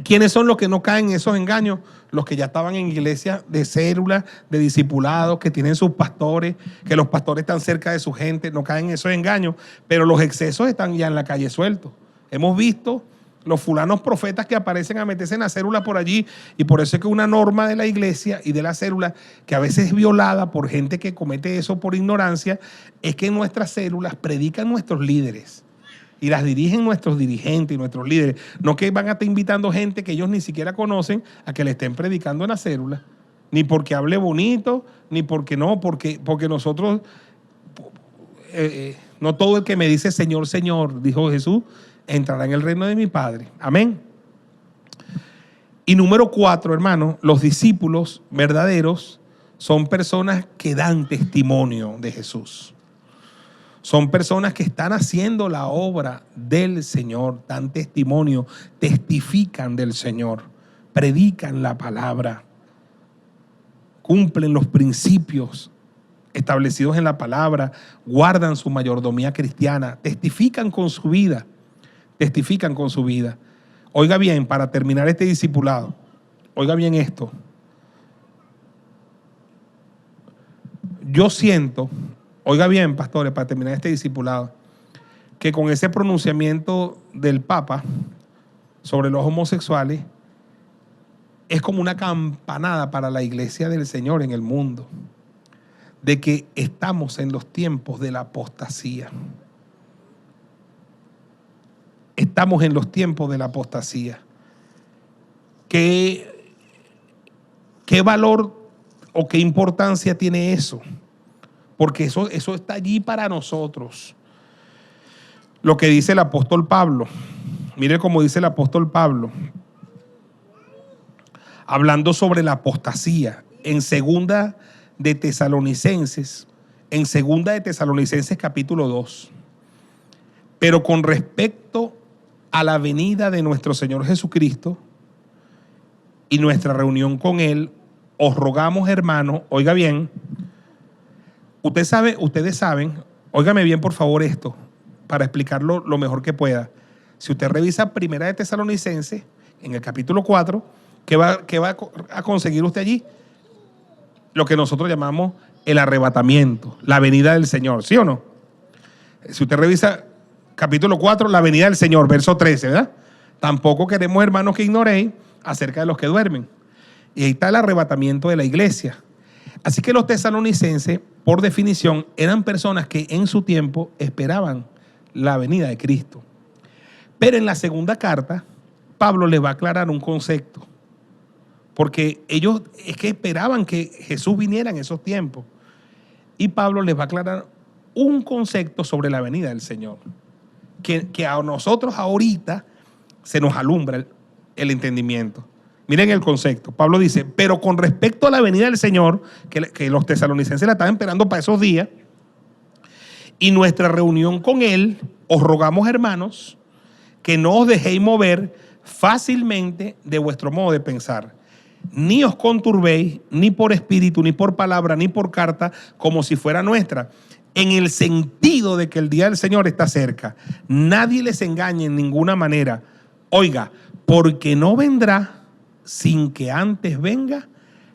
¿Quiénes son los que no caen en esos engaños? Los que ya estaban en iglesias de células, de discipulados, que tienen sus pastores, que los pastores están cerca de su gente, no caen en esos engaños, pero los excesos están ya en la calle sueltos. Hemos visto los fulanos profetas que aparecen a meterse en la célula por allí, y por eso es que una norma de la iglesia y de la célula, que a veces es violada por gente que comete eso por ignorancia, es que en nuestras células predican nuestros líderes. Y las dirigen nuestros dirigentes y nuestros líderes. No que van a estar invitando gente que ellos ni siquiera conocen a que le estén predicando en la célula. Ni porque hable bonito, ni porque no, porque nosotros, no todo el que me dice Señor, Señor, dijo Jesús, entrará en el reino de mi Padre. Amén. Y número 4, hermano, los discípulos verdaderos son personas que dan testimonio de Jesús. Son personas que están haciendo la obra del Señor, dan testimonio, testifican del Señor, predican la palabra, cumplen los principios establecidos en la palabra, guardan su mayordomía cristiana, testifican con su vida, testifican con su vida. Oiga bien, para terminar este discipulado, oiga bien esto. Yo siento, oiga bien, pastores, para terminar este discipulado, que con ese pronunciamiento del Papa sobre los homosexuales es como una campanada para la iglesia del Señor en el mundo, de que estamos en los tiempos de la apostasía. Estamos en los tiempos de la apostasía. ¿Qué valor o qué importancia tiene eso? Porque eso está allí para nosotros. Lo que dice el apóstol Pablo. Mire cómo dice el apóstol Pablo. Hablando sobre la apostasía. En segunda de Tesalonicenses capítulo 2. Pero con respecto a la venida de nuestro Señor Jesucristo y nuestra reunión con Él, os rogamos, hermanos, oiga bien, ustedes saben, óigame bien por favor esto, para explicarlo lo mejor que pueda. Si usted revisa Primera de Tesalonicenses, en el capítulo 4, ¿qué va a conseguir usted allí? Lo que nosotros llamamos el arrebatamiento, la venida del Señor, ¿sí o no? Si usted revisa capítulo 4, la venida del Señor, verso 13, ¿verdad? Tampoco queremos, hermanos, que ignoréis acerca de los que duermen. Y ahí está el arrebatamiento de la iglesia. Así que los tesalonicenses, por definición, eran personas que en su tiempo esperaban la venida de Cristo. Pero en la segunda carta, Pablo les va a aclarar un concepto. Porque ellos es que esperaban que Jesús viniera en esos tiempos. Y Pablo les va a aclarar un concepto sobre la venida del Señor. Que a nosotros ahorita se nos alumbra el entendimiento. Miren el concepto. Pablo dice, pero con respecto a la venida del Señor, que los tesalonicenses la estaban esperando para esos días, y nuestra reunión con Él, os rogamos, hermanos, que no os dejéis mover fácilmente de vuestro modo de pensar. Ni os conturbéis, ni por espíritu, ni por palabra, ni por carta, como si fuera nuestra, en el sentido de que el día del Señor está cerca. Nadie les engañe en ninguna manera. Oiga, porque no vendrá sin que antes venga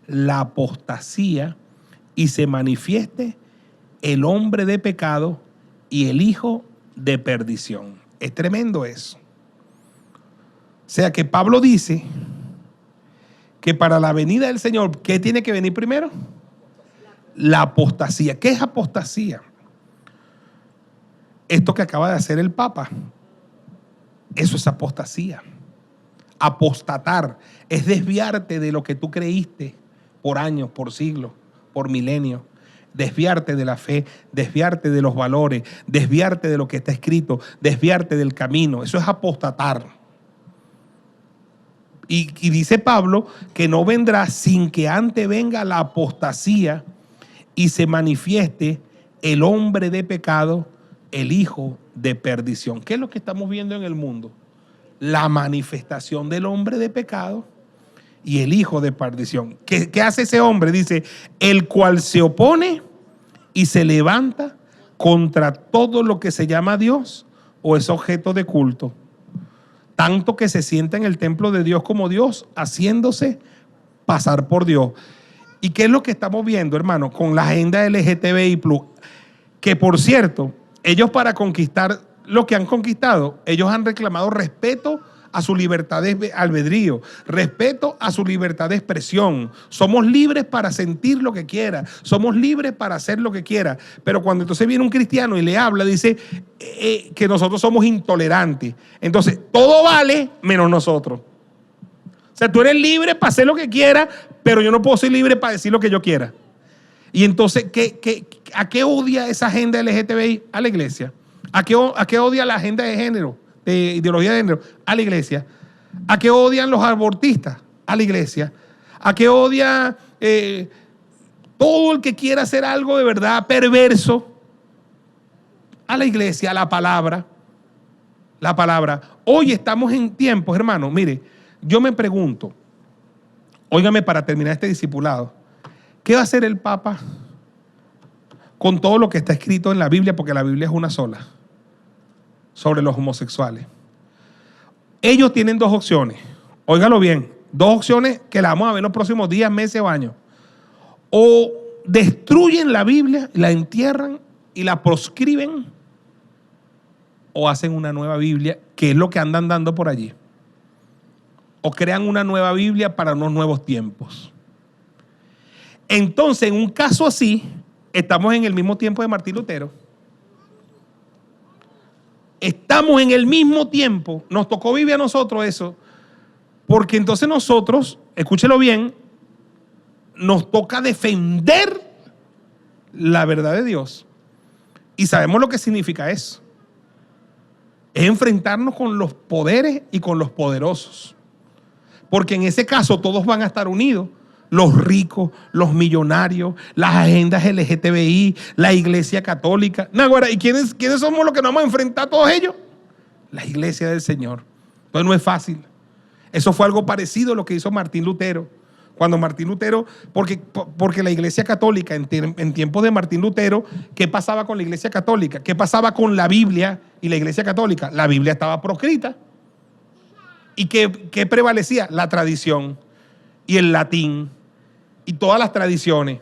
la apostasía y se manifieste el hombre de pecado y el hijo de perdición. Es tremendo eso. O sea que Pablo dice que para la venida del Señor, ¿qué tiene que venir primero? La apostasía. ¿Qué es apostasía? Esto que acaba de hacer el Papa, eso es apostasía. Apostatar es desviarte de lo que tú creíste por años, por siglos, por milenios. Desviarte de la fe, desviarte de los valores, desviarte de lo que está escrito, desviarte del camino. Eso es apostatar. Y dice Pablo que no vendrá sin que antes venga la apostasía y se manifieste el hombre de pecado, el hijo de perdición. ¿Qué es lo que estamos viendo en el mundo? La manifestación del hombre de pecado y el hijo de perdición. ¿Qué hace ese hombre? Dice, el cual se opone y se levanta contra todo lo que se llama Dios o es objeto de culto. tanto que se sienta en el templo de Dios como Dios, haciéndose pasar por Dios. ¿Y qué es lo que estamos viendo, hermano? Con la agenda LGTBI+, que por cierto, ellos para conquistar lo que han conquistado, ellos han reclamado respeto a su libertad de albedrío, respeto a su libertad de expresión. Somos libres para sentir lo que quiera, somos libres para hacer lo que quiera. Pero cuando entonces viene un cristiano y le habla, dice que nosotros somos intolerantes. Entonces, todo vale menos nosotros. O sea, tú eres libre para hacer lo que quieras, pero yo no puedo ser libre para decir lo que yo quiera. Y entonces, ¿a qué odia esa agenda LGTBI? A la iglesia. ¿A qué odia la agenda de género, de ideología de género? A la iglesia. ¿A qué odian los abortistas? A la iglesia. ¿A qué odia todo el que quiera hacer algo de verdad perverso? A la iglesia, a la palabra. La palabra. Hoy estamos en tiempos, hermano. Mire, yo me pregunto, óigame para terminar este discipulado, ¿qué va a hacer el Papa con todo lo que está escrito en la Biblia? Porque la Biblia es una sola, sobre los homosexuales. Ellos tienen dos opciones, óigalo bien, dos opciones que las vamos a ver en los próximos días, meses o años. O destruyen la Biblia, la entierran y la proscriben, o hacen una nueva Biblia, que es lo que andan dando por allí. O crean una nueva Biblia para unos nuevos tiempos. Entonces, en un caso así, estamos en el mismo tiempo de Martín Lutero. Estamos en el mismo tiempo. Nos tocó vivir a nosotros eso. Porque entonces nosotros, escúchelo bien, nos toca defender la verdad de Dios. Y sabemos lo que significa eso. Es enfrentarnos con los poderes y con los poderosos. Porque en ese caso todos van a estar unidos. Los ricos, los millonarios, las agendas LGTBI, la iglesia católica. ¿Y quiénes somos los que nos vamos a enfrentar a todos ellos? La iglesia del Señor. Entonces no es fácil. Eso fue algo parecido a lo que hizo Martín Lutero. Cuando Martín Lutero, porque la iglesia católica, en tiempos de Martín Lutero, ¿qué pasaba con la iglesia católica? ¿Qué pasaba con la Biblia y la iglesia católica? La Biblia estaba proscrita. ¿Y qué prevalecía? La tradición y el latín y todas las tradiciones.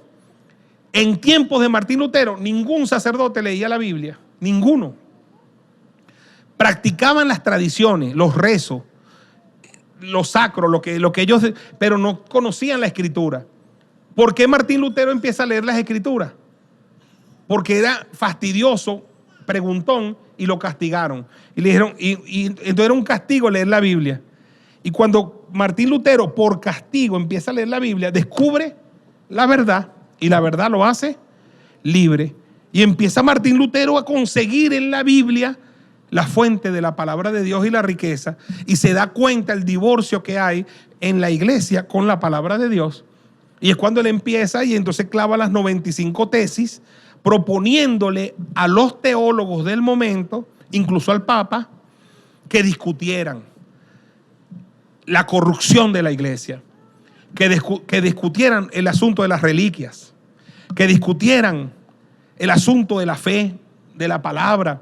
En tiempos de Martín Lutero, ningún sacerdote leía la Biblia, ninguno. Practicaban las tradiciones, los rezos, los sacros, lo que ellos, pero no conocían la Escritura. ¿Por qué Martín Lutero empieza a leer las Escrituras? Porque era fastidioso, preguntón, y lo castigaron. Y le dijeron, y entonces era un castigo leer la Biblia. Y cuando Martín Lutero, por castigo, empieza a leer la Biblia, descubre la verdad, y la verdad lo hace libre. Y empieza Martín Lutero a conseguir en la Biblia la fuente de la palabra de Dios y la riqueza, y se da cuenta el divorcio que hay en la iglesia con la palabra de Dios. Y es cuando él empieza y entonces clava las 95 tesis, proponiéndole a los teólogos del momento, incluso al Papa, que discutieran la corrupción de la iglesia, que discutieran el asunto de las reliquias, que discutieran el asunto de la fe, de la palabra.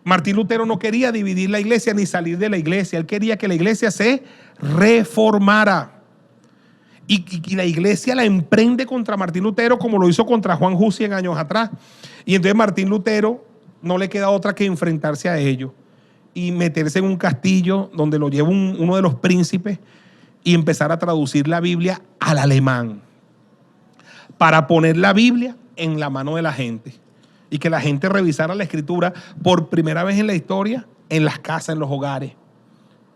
Martín Lutero no quería dividir la iglesia ni salir de la iglesia. Él quería que la iglesia se reformara. Y la iglesia la emprende contra Martín Lutero como lo hizo contra Juan Hus 100 años atrás. Y entonces Martín Lutero no le queda otra que enfrentarse a ellos y meterse en un castillo donde lo lleva uno de los príncipes y empezar a traducir la Biblia al alemán para poner la Biblia en la mano de la gente y que la gente revisara la Escritura por primera vez en la historia en las casas, en los hogares,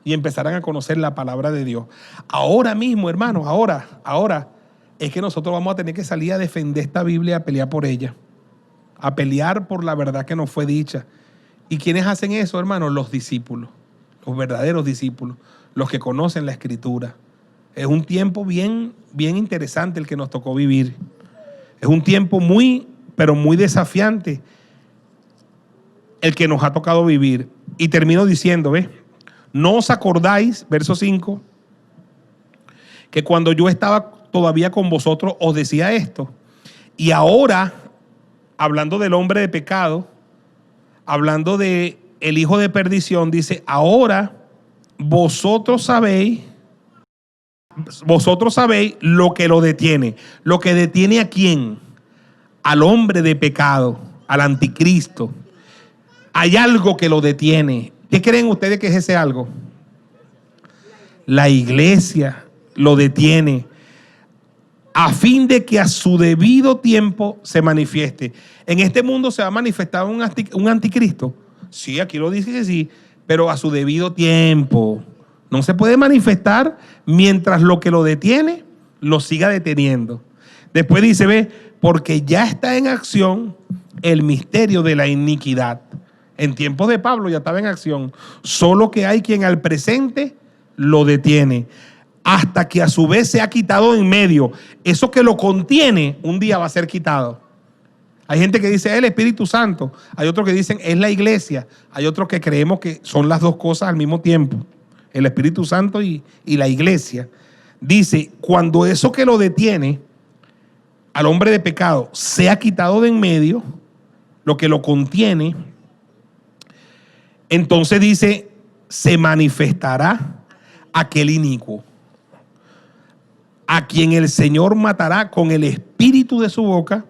y empezaran a conocer la palabra de Dios. Ahora mismo, hermanos, ahora es que nosotros vamos a tener que salir a defender esta Biblia, a pelear por ella, a pelear por la verdad que nos fue dicha. ¿Y quiénes hacen eso, hermanos? Los discípulos, los verdaderos discípulos, los que conocen la Escritura. Es un tiempo bien interesante el que nos tocó vivir. Es un tiempo pero muy desafiante el que nos ha tocado vivir. Y termino diciendo, ¿ves? No os acordáis, verso 5, que cuando yo estaba todavía con vosotros os decía esto. Y ahora, hablando del hombre de pecado, hablando de el hijo de perdición, dice, ahora vosotros sabéis lo que lo detiene. ¿Lo que detiene a quién? Al hombre de pecado, al anticristo. Hay algo que lo detiene. ¿Qué creen ustedes que es ese algo? La iglesia lo detiene a fin de que a su debido tiempo se manifieste. En este mundo se va a manifestar un anticristo. Sí, aquí lo dice que sí, pero a su debido tiempo. No se puede manifestar mientras lo que lo detiene lo siga deteniendo. Después dice, ve, porque ya está en acción el misterio de la iniquidad. En tiempos de Pablo ya estaba en acción. Solo que hay quien al presente lo detiene, hasta que a su vez se ha quitado en medio. Eso que lo contiene, un día va a ser quitado. Hay gente que dice es el Espíritu Santo. Hay otros que dicen es la iglesia. Hay otros que creemos que son las dos cosas al mismo tiempo. El Espíritu Santo y la iglesia. Dice, cuando eso que lo detiene al hombre de pecado se ha quitado de en medio, lo que lo contiene, entonces dice, se manifestará aquel inicuo, a quien el Señor matará con el espíritu de su boca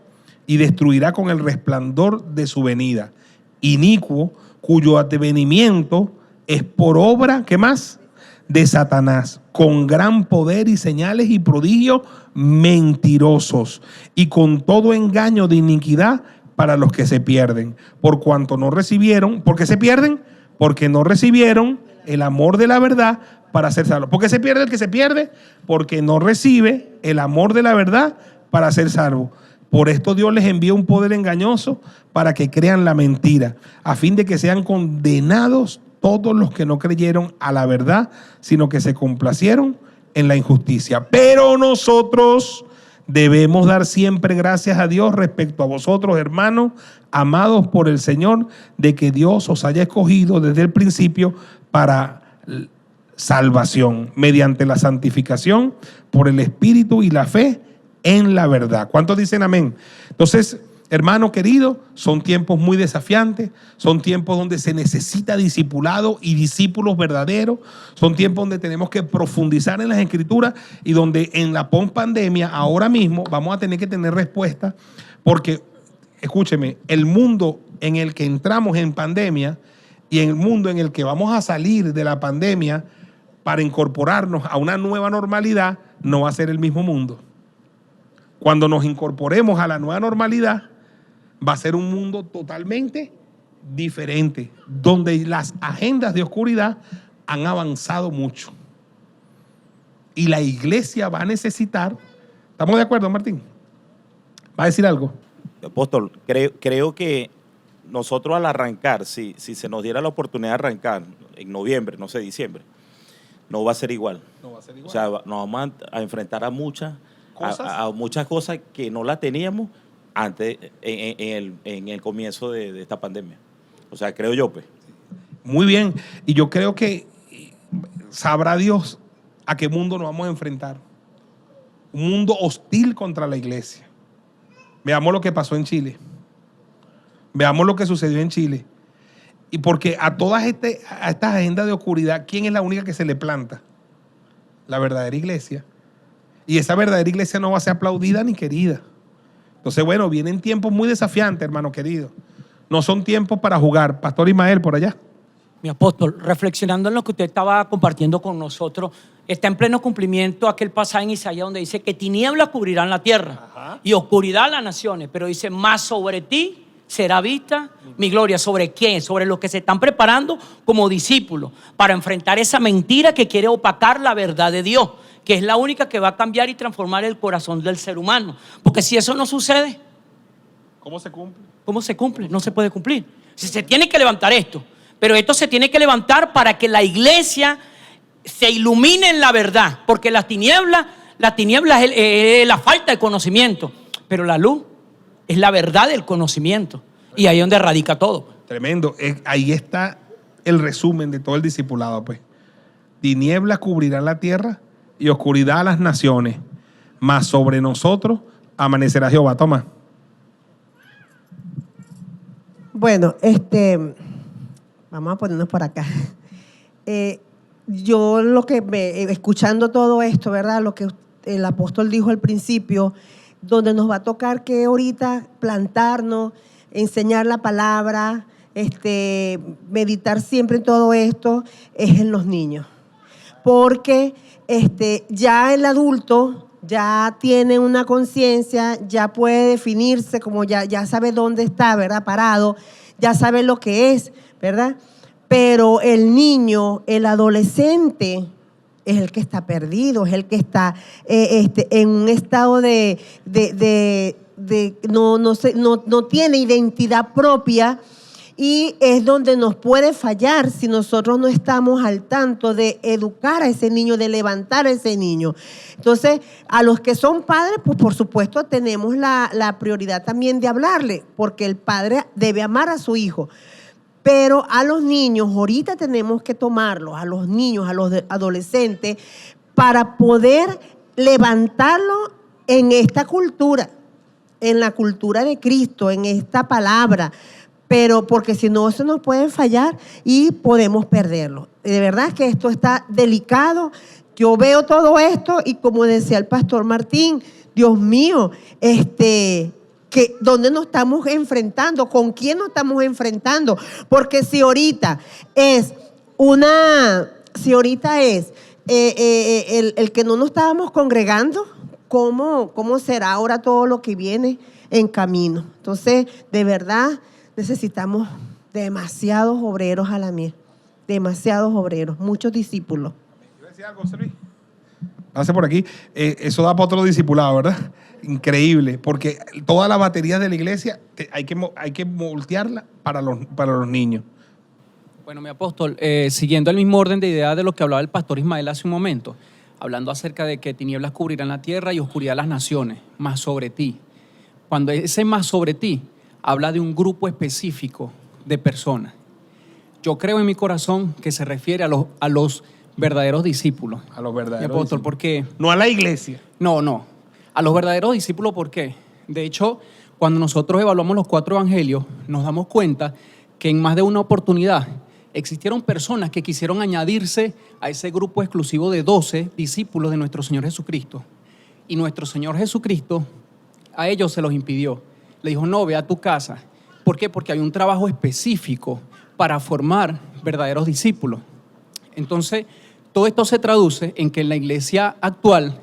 y destruirá con el resplandor de su venida. Inicuo, cuyo advenimiento es por obra, ¿qué más? De Satanás, con gran poder y señales y prodigios mentirosos, y con todo engaño de iniquidad para los que se pierden, por cuanto no recibieron. ¿Por qué se pierden? Porque no recibieron el amor de la verdad para ser salvos. ¿Por qué se pierde el que se pierde? Porque no recibe el amor de la verdad para ser salvo. Por esto Dios les envía un poder engañoso para que crean la mentira, a fin de que sean condenados todos los que no creyeron a la verdad, sino que se complacieron en la injusticia. Pero nosotros debemos dar siempre gracias a Dios respecto a vosotros, hermanos, amados por el Señor, de que Dios os haya escogido desde el principio para salvación, mediante la santificación por el Espíritu y la fe en la verdad. ¿Cuántos dicen amén? Entonces, hermano querido, son tiempos muy desafiantes, son tiempos donde se necesita discipulado y discípulos verdaderos, son tiempos donde tenemos que profundizar en las Escrituras y donde en la post-pandemia ahora mismo vamos a tener que tener respuesta, porque, escúcheme, el mundo en el que entramos en pandemia y en el mundo en el que vamos a salir de la pandemia para incorporarnos a una nueva normalidad no va a ser el mismo mundo. Cuando nos incorporemos a la nueva normalidad, va a ser un mundo totalmente diferente, donde las agendas de oscuridad han avanzado mucho. Y la iglesia va a necesitar, ¿estamos de acuerdo, Martín? ¿Va a decir algo? Apóstol, creo que nosotros al arrancar, si se nos diera la oportunidad de arrancar en noviembre, no sé, diciembre, no va a ser igual. No va a ser igual. O sea, nos vamos a enfrentar a muchas cosas que no las teníamos antes en el comienzo de esta pandemia. O sea, creo yo, pues. Muy bien. Y yo creo que sabrá Dios a qué mundo nos vamos a enfrentar. Un mundo hostil contra la iglesia. Veamos lo que pasó en Chile. Veamos lo que sucedió en Chile. Y porque a todas estas agendas de oscuridad, ¿quién es la única que se le planta? La verdadera iglesia. Y esa verdadera iglesia no va a ser aplaudida ni querida. Entonces, bueno, vienen tiempos muy desafiantes, hermano querido. No son tiempos para jugar. Pastor Ismael, por allá. Mi apóstol, reflexionando en lo que usted estaba compartiendo con nosotros, está en pleno cumplimiento aquel pasaje en Isaías donde dice que tinieblas cubrirán la tierra. Ajá. Y oscuridad las naciones, pero dice, más sobre ti será vista mi gloria. ¿Sobre quién? Sobre los que se están preparando como discípulos para enfrentar esa mentira que quiere opacar la verdad de Dios, que es la única que va a cambiar y transformar el corazón del ser humano. Porque si eso no sucede, ¿cómo se cumple? ¿Cómo se cumple? No se puede cumplir. Si se tiene que levantar esto, pero esto se tiene que levantar para que la iglesia se ilumine en la verdad, porque las tinieblas es la falta de conocimiento, pero la luz es la verdad del conocimiento, y ahí es donde radica todo. Tremendo. Ahí está el resumen de todo el discipulado, pues. Tinieblas cubrirán la tierra y oscuridad a las naciones, mas sobre nosotros amanecerá Jehová. Toma. Bueno, vamos a ponernos por acá. yo escuchando todo esto, ¿verdad? Lo que el apóstol dijo al principio, donde nos va a tocar que ahorita plantarnos, enseñar la palabra, meditar siempre en todo esto, es en los niños. Porque ya el adulto ya tiene una conciencia, ya puede definirse, como ya sabe dónde está, ¿verdad? Parado, ya sabe lo que es, ¿verdad? Pero el niño, el adolescente, es el que está perdido, es el que está en un estado no tiene identidad propia, y es donde nos puede fallar si nosotros no estamos al tanto de educar a ese niño, de levantar a ese niño. Entonces, a los que son padres, pues por supuesto tenemos la prioridad también de hablarle, porque el padre debe amar a su hijo. Pero a los niños, ahorita tenemos que tomarlos, a los niños, a los adolescentes, para poder levantarlos en esta cultura, en la cultura de Cristo, en esta palabra. Pero porque si no, se nos puede fallar y podemos perderlo. De verdad que esto está delicado. Yo veo todo esto y, como decía el pastor Martín, Dios mío, ¿dónde nos estamos enfrentando? ¿Con quién nos estamos enfrentando? Porque si ahorita es el que no nos estábamos congregando, ¿cómo será ahora todo lo que viene en camino? Entonces, de verdad, necesitamos demasiados obreros a la mies, demasiados obreros, muchos discípulos. ¿Yo decía algo, José Luis? Pase por aquí. Eso da para otro discipulado, ¿verdad? Increíble, porque toda la batería de la iglesia hay que voltearla para los niños. Bueno, mi apóstol, siguiendo el mismo orden de ideas de lo que hablaba el pastor Ismael hace un momento, hablando acerca de que tinieblas cubrirán la tierra y oscuridad las naciones, más sobre ti. Cuando ese más sobre ti habla de un grupo específico de personas. Yo creo en mi corazón que se refiere a los verdaderos discípulos. A los verdaderos apóstol, discípulos. ¿por qué? No a la iglesia. No. A los verdaderos discípulos, ¿por qué? De hecho, cuando nosotros evaluamos los 4 evangelios, nos damos cuenta que en más de una oportunidad existieron personas que quisieron añadirse a ese grupo exclusivo de 12 discípulos de nuestro Señor Jesucristo. Y nuestro Señor Jesucristo a ellos se los impidió. Le dijo, no, ve a tu casa. ¿Por qué? Porque hay un trabajo específico para formar verdaderos discípulos. Entonces, todo esto se traduce en que en la iglesia actual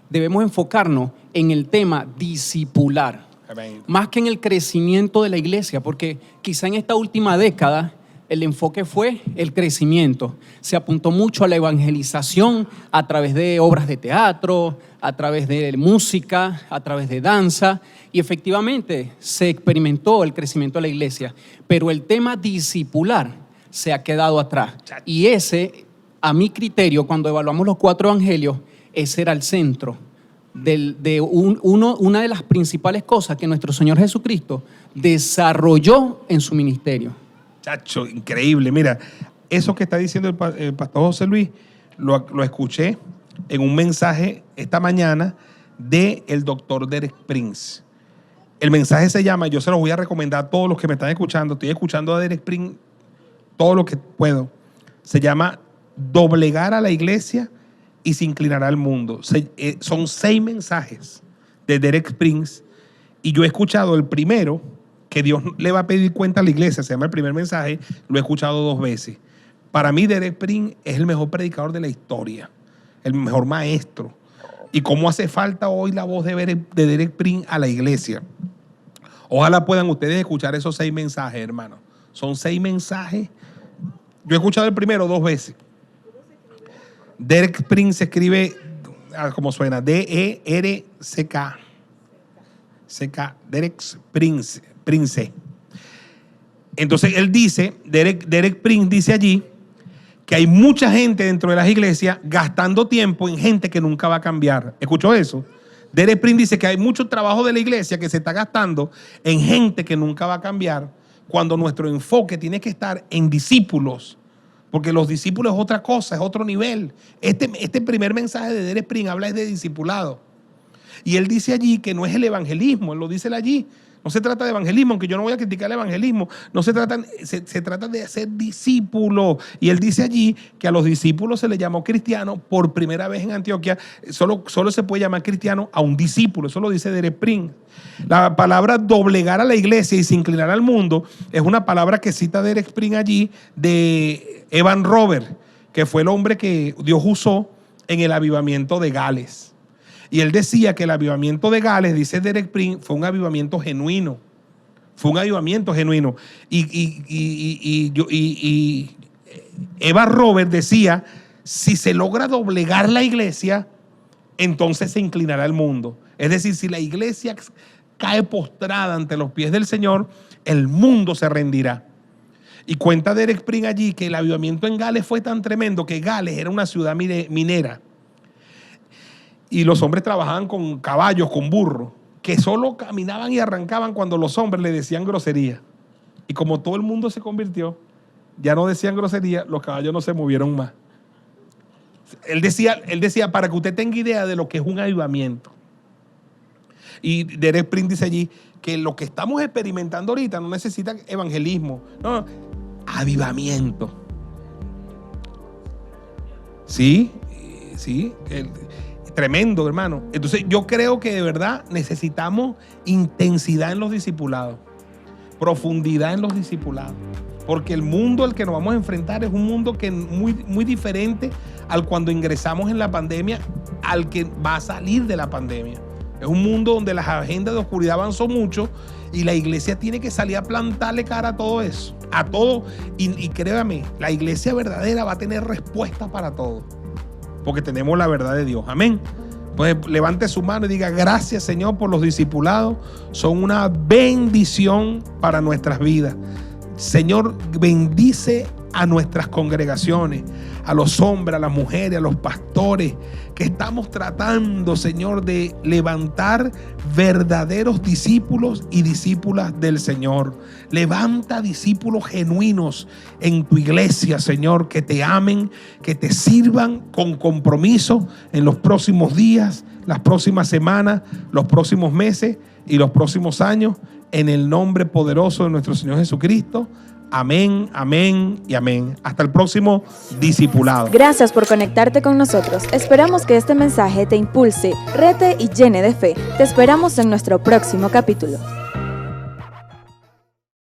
debemos enfocarnos en el tema discipular, Amén. más que en el crecimiento de la iglesia, porque quizá en esta última década el enfoque fue el crecimiento. Se apuntó mucho a la evangelización a través de obras de teatro, a través de música, a través de danza, y efectivamente se experimentó el crecimiento de la iglesia, pero el tema discipular se ha quedado atrás. Y ese, a mi criterio, cuando evaluamos los 4 evangelios, ese era el centro una de las principales cosas que nuestro Señor Jesucristo desarrolló en su ministerio. Chacho, increíble. Mira, eso que está diciendo el pastor José Luis, lo escuché en un mensaje esta mañana del doctor Derek Prince. El mensaje se llama, yo se los voy a recomendar a todos los que me están escuchando, estoy escuchando a Derek Prince todo lo que puedo. Se llama Doblegar a la iglesia y se inclinará al mundo. Son 6 mensajes de Derek Prince y yo he escuchado el primero, que Dios le va a pedir cuenta a la iglesia, se llama el primer mensaje, lo he escuchado 2 veces. Para mí Derek Prince es el mejor predicador de la historia, el mejor maestro. Y cómo hace falta hoy la voz de Derek Prince a la iglesia. Ojalá puedan ustedes escuchar esos 6 mensajes, hermano. Son 6 mensajes. Yo he escuchado el primero 2 veces. Derek Prince se escribe, ¿cómo suena? D-E-R-C-K. C-K. Derek Prince. Entonces él dice, Derek Prince dice allí que hay mucha gente dentro de las iglesias gastando tiempo en gente que nunca va a cambiar. ¿Escuchó eso? Derek Prince dice que hay mucho trabajo de la iglesia que se está gastando en gente que nunca va a cambiar, cuando nuestro enfoque tiene que estar en discípulos, porque los discípulos es otra cosa, es otro nivel. Este primer mensaje de Derek Prince habla de discipulado. Y él dice allí que no es el evangelismo, él lo dice él allí. No se trata de evangelismo, aunque yo no voy a criticar el evangelismo. No se trata de hacer discípulos. Y él dice allí que a los discípulos se les llamó cristianos por primera vez en Antioquia. Solo se puede llamar cristiano a un discípulo. Eso lo dice Derek Prince. La palabra doblegar a la iglesia y se inclinar al mundo es una palabra que cita Derek Prince allí de Evan Robert, que fue el hombre que Dios usó en el avivamiento de Gales. Y él decía que el avivamiento de Gales, dice Derek Prince, fue un avivamiento genuino. Fue un avivamiento genuino. Y Eva Robert decía, si se logra doblegar la iglesia, entonces se inclinará el mundo. Es decir, si la iglesia cae postrada ante los pies del Señor, el mundo se rendirá. Y cuenta Derek Prince allí que el avivamiento en Gales fue tan tremendo que Gales era una ciudad minera. Y los hombres trabajaban con caballos, con burros, que solo caminaban y arrancaban cuando los hombres le decían grosería. Y como todo el mundo se convirtió, ya no decían grosería, los caballos no se movieron más. Él decía, para que usted tenga idea de lo que es un avivamiento. Y Derek Prince dice allí que lo que estamos experimentando ahorita no necesita evangelismo, no, avivamiento. Sí. Tremendo, hermano. Entonces yo creo que de verdad necesitamos intensidad en los discipulados, profundidad en los discipulados, porque el mundo al que nos vamos a enfrentar es un mundo que muy diferente al cuando ingresamos en la pandemia, al que va a salir de la pandemia. Es un mundo donde las agendas de oscuridad avanzó mucho y la iglesia tiene que salir a plantarle cara a todo eso, a todo. Y créame, la iglesia verdadera va a tener respuesta para todo, porque tenemos la verdad de Dios. Amén. Pues levante su mano y diga, gracias, Señor, por los discipulados. Son una bendición para nuestras vidas. Señor, bendice a nuestras congregaciones, a los hombres, a las mujeres, a los pastores, que estamos tratando, Señor, de levantar verdaderos discípulos y discípulas del Señor. Levanta discípulos genuinos en tu iglesia, Señor, que te amen, que te sirvan con compromiso en los próximos días, las próximas semanas, los próximos meses y los próximos años, en el nombre poderoso de nuestro Señor Jesucristo. Amén, amén y amén. Hasta el próximo discipulado. Gracias por conectarte con nosotros. Esperamos que este mensaje te impulse, rete y llene de fe. Te esperamos en nuestro próximo capítulo.